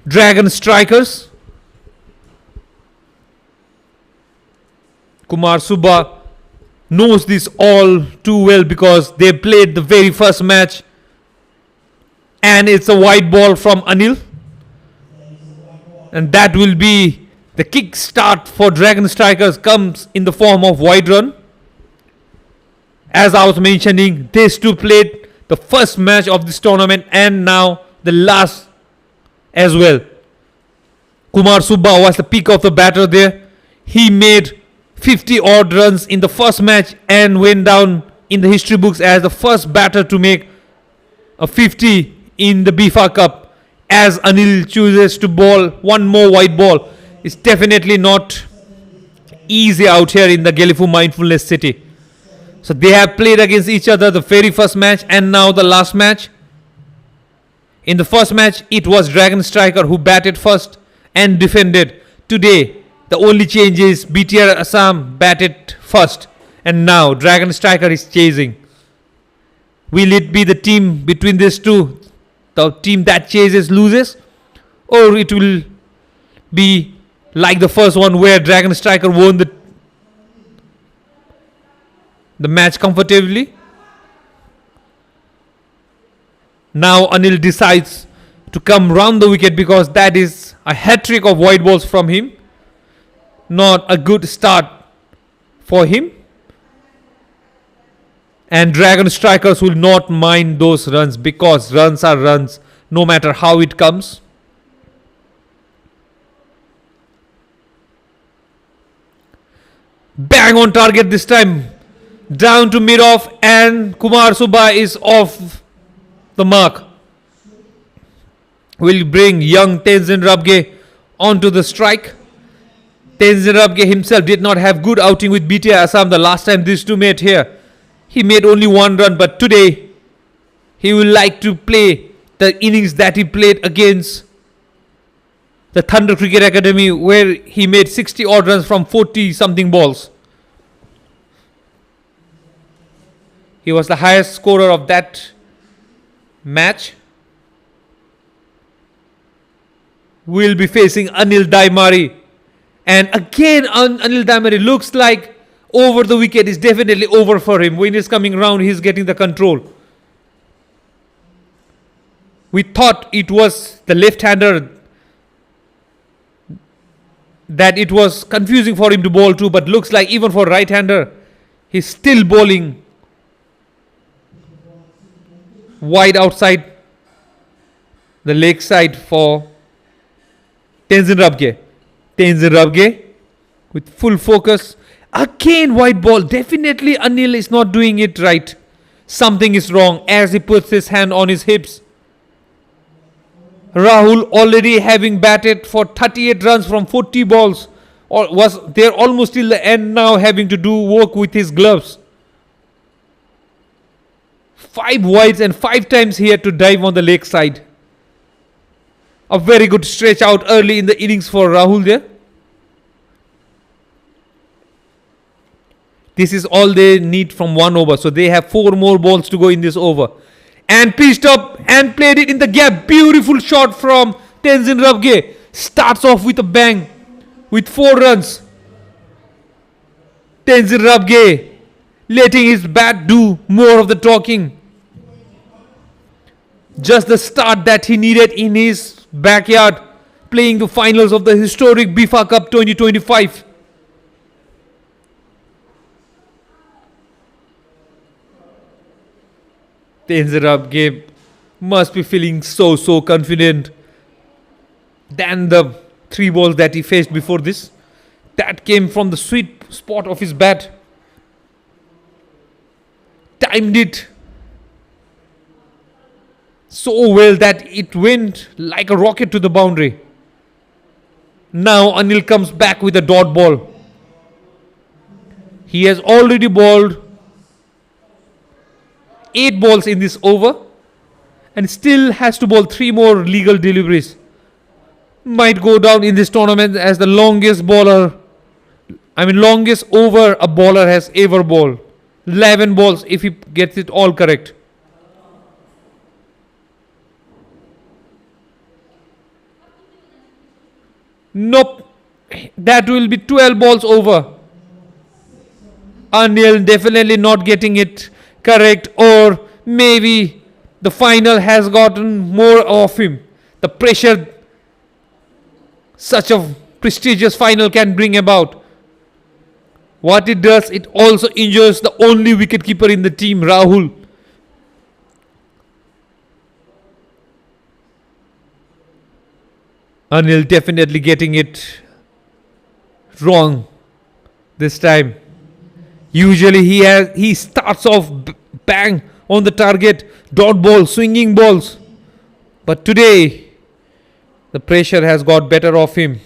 Dragon Strikers. Kumar Subba knows this all too well because they played the very first match, and it's a wide ball from Anil, and that will be the kick start for Dragon Strikers, comes in the form of wide run. As I was mentioning, these two played the first match of this tournament and now the last as well. Kumar Subba was the peak of the batter there. He made 50 odd runs in the first match and went down in the history books as the first batter to make a 50 in the BFA Cup. As Anil chooses to bowl one more white ball, it's definitely not easy out here in the Gelephu Mindfulness City. So they have played against each other the very first match and now the last match. In the first match, it was Dragon Striker who batted first and defended. Today, the only change is BTR Assam batted first and now Dragon Striker is chasing. Will it be the team between these two, the team that chases loses, or it will be like the first one where Dragon Striker won the match comfortably? Now Anil decides to come round the wicket because that is a hat-trick of white balls from him. Not a good start for him. And Dragon Strikers will not mind those runs because runs are runs no matter how it comes. Bang on target this time. Down to mid-off and Kumar Subba is off the mark. Will bring young Tenzin Rabge onto the strike. Tenzin Rabge himself did not have good outing with BTR Assam the last time these two met here. He made only one run, but today he will like to play the innings that he played against the Thunder Cricket Academy where he made 60 odd runs from 40 something balls. He was the highest scorer of that match. Will be facing Anil Daimari. And again, Anil Daimari looks like over the wicket is definitely over for him. When he's coming round, he's getting the control. We thought it was the left-hander that it was confusing for him to bowl to, but looks like even for right-hander, he's still bowling wide outside the leg side for Tenzin Rabge. Tenzin Rabge with full focus. Again white ball. Definitely Anil is not doing it right. Something is wrong as he puts his hand on his hips. Rahul already having batted for 38 runs from 40 balls. Or was there almost till the end now having to do work with his gloves. 5 wides and 5 times he had to dive on the leg side. A very good stretch out early in the innings for Rahul there. This is all they need from one over. So they have 4 more balls to go in this over. And pitched up and played it in the gap. Beautiful shot from Tenzin Rabge. Starts off with a bang with 4 runs. Tenzin Rabge letting his bat do more of the talking. Just the start that he needed in his backyard, playing the finals of the historic BFA Cup 2025. Tenzin Rabge must be feeling so confident than the 3 balls that he faced before this. That came from the sweet spot of his bat. Timed it so well that it went like a rocket to the boundary. Now Anil comes back with a dot ball. He has already bowled 8 balls in this over and still has to bowl 3 more legal deliveries. Might go down in this tournament as the longest over a bowler has ever bowled. 11 balls if he gets it all correct. Nope. That will be 12 balls over. Anil definitely not getting it correct, or maybe the final has gotten more of him. The pressure such a prestigious final can bring about. What it does, it also injures the only wicketkeeper in the team, Rahul. Anil definitely getting it wrong. This time, usually he starts off bang on the target, dot ball, swinging balls. But today, the pressure has got better of him.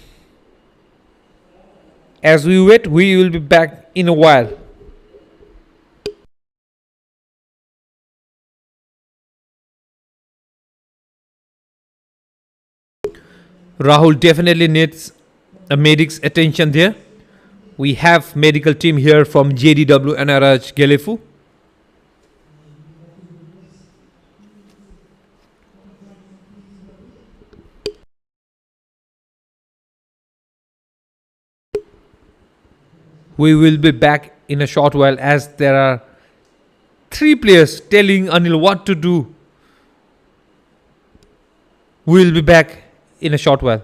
As we wait, we will be back in a while. Rahul definitely needs a medic's attention there. We have medical team here from JDW and NRH Gelephu. We will be back in a short while as there are 3 players telling Anil what to do. We will be back in a short while.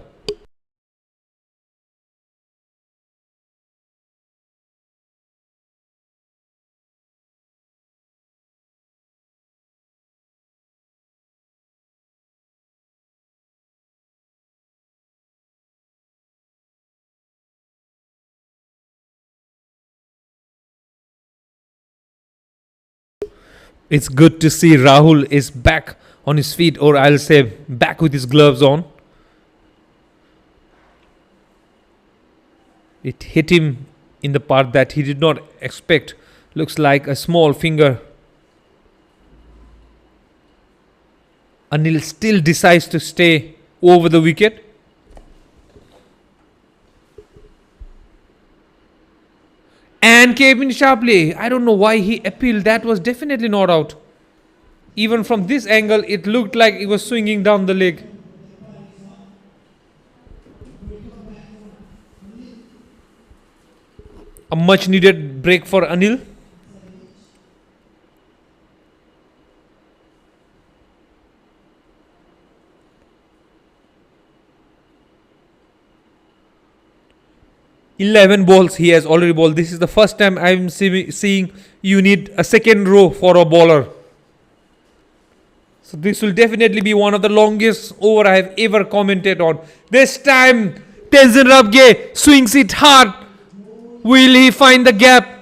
It's good to see Rahul is back on his feet, or I'll say back with his gloves on. It hit him in the part that he did not expect. Looks like a small finger. Anil still decides to stay over the wicket. And came in sharply. I don't know why he appealed. That was definitely not out. Even from this angle, it looked like he was swinging down the leg. A much needed break for Anil. Eleven balls he has already bowled. This is the first time I'm seeing you need a second row for a bowler. So this will definitely be one of the longest over I have ever commented on. This time Tenzin Rabge swings it hard. Will he find the gap?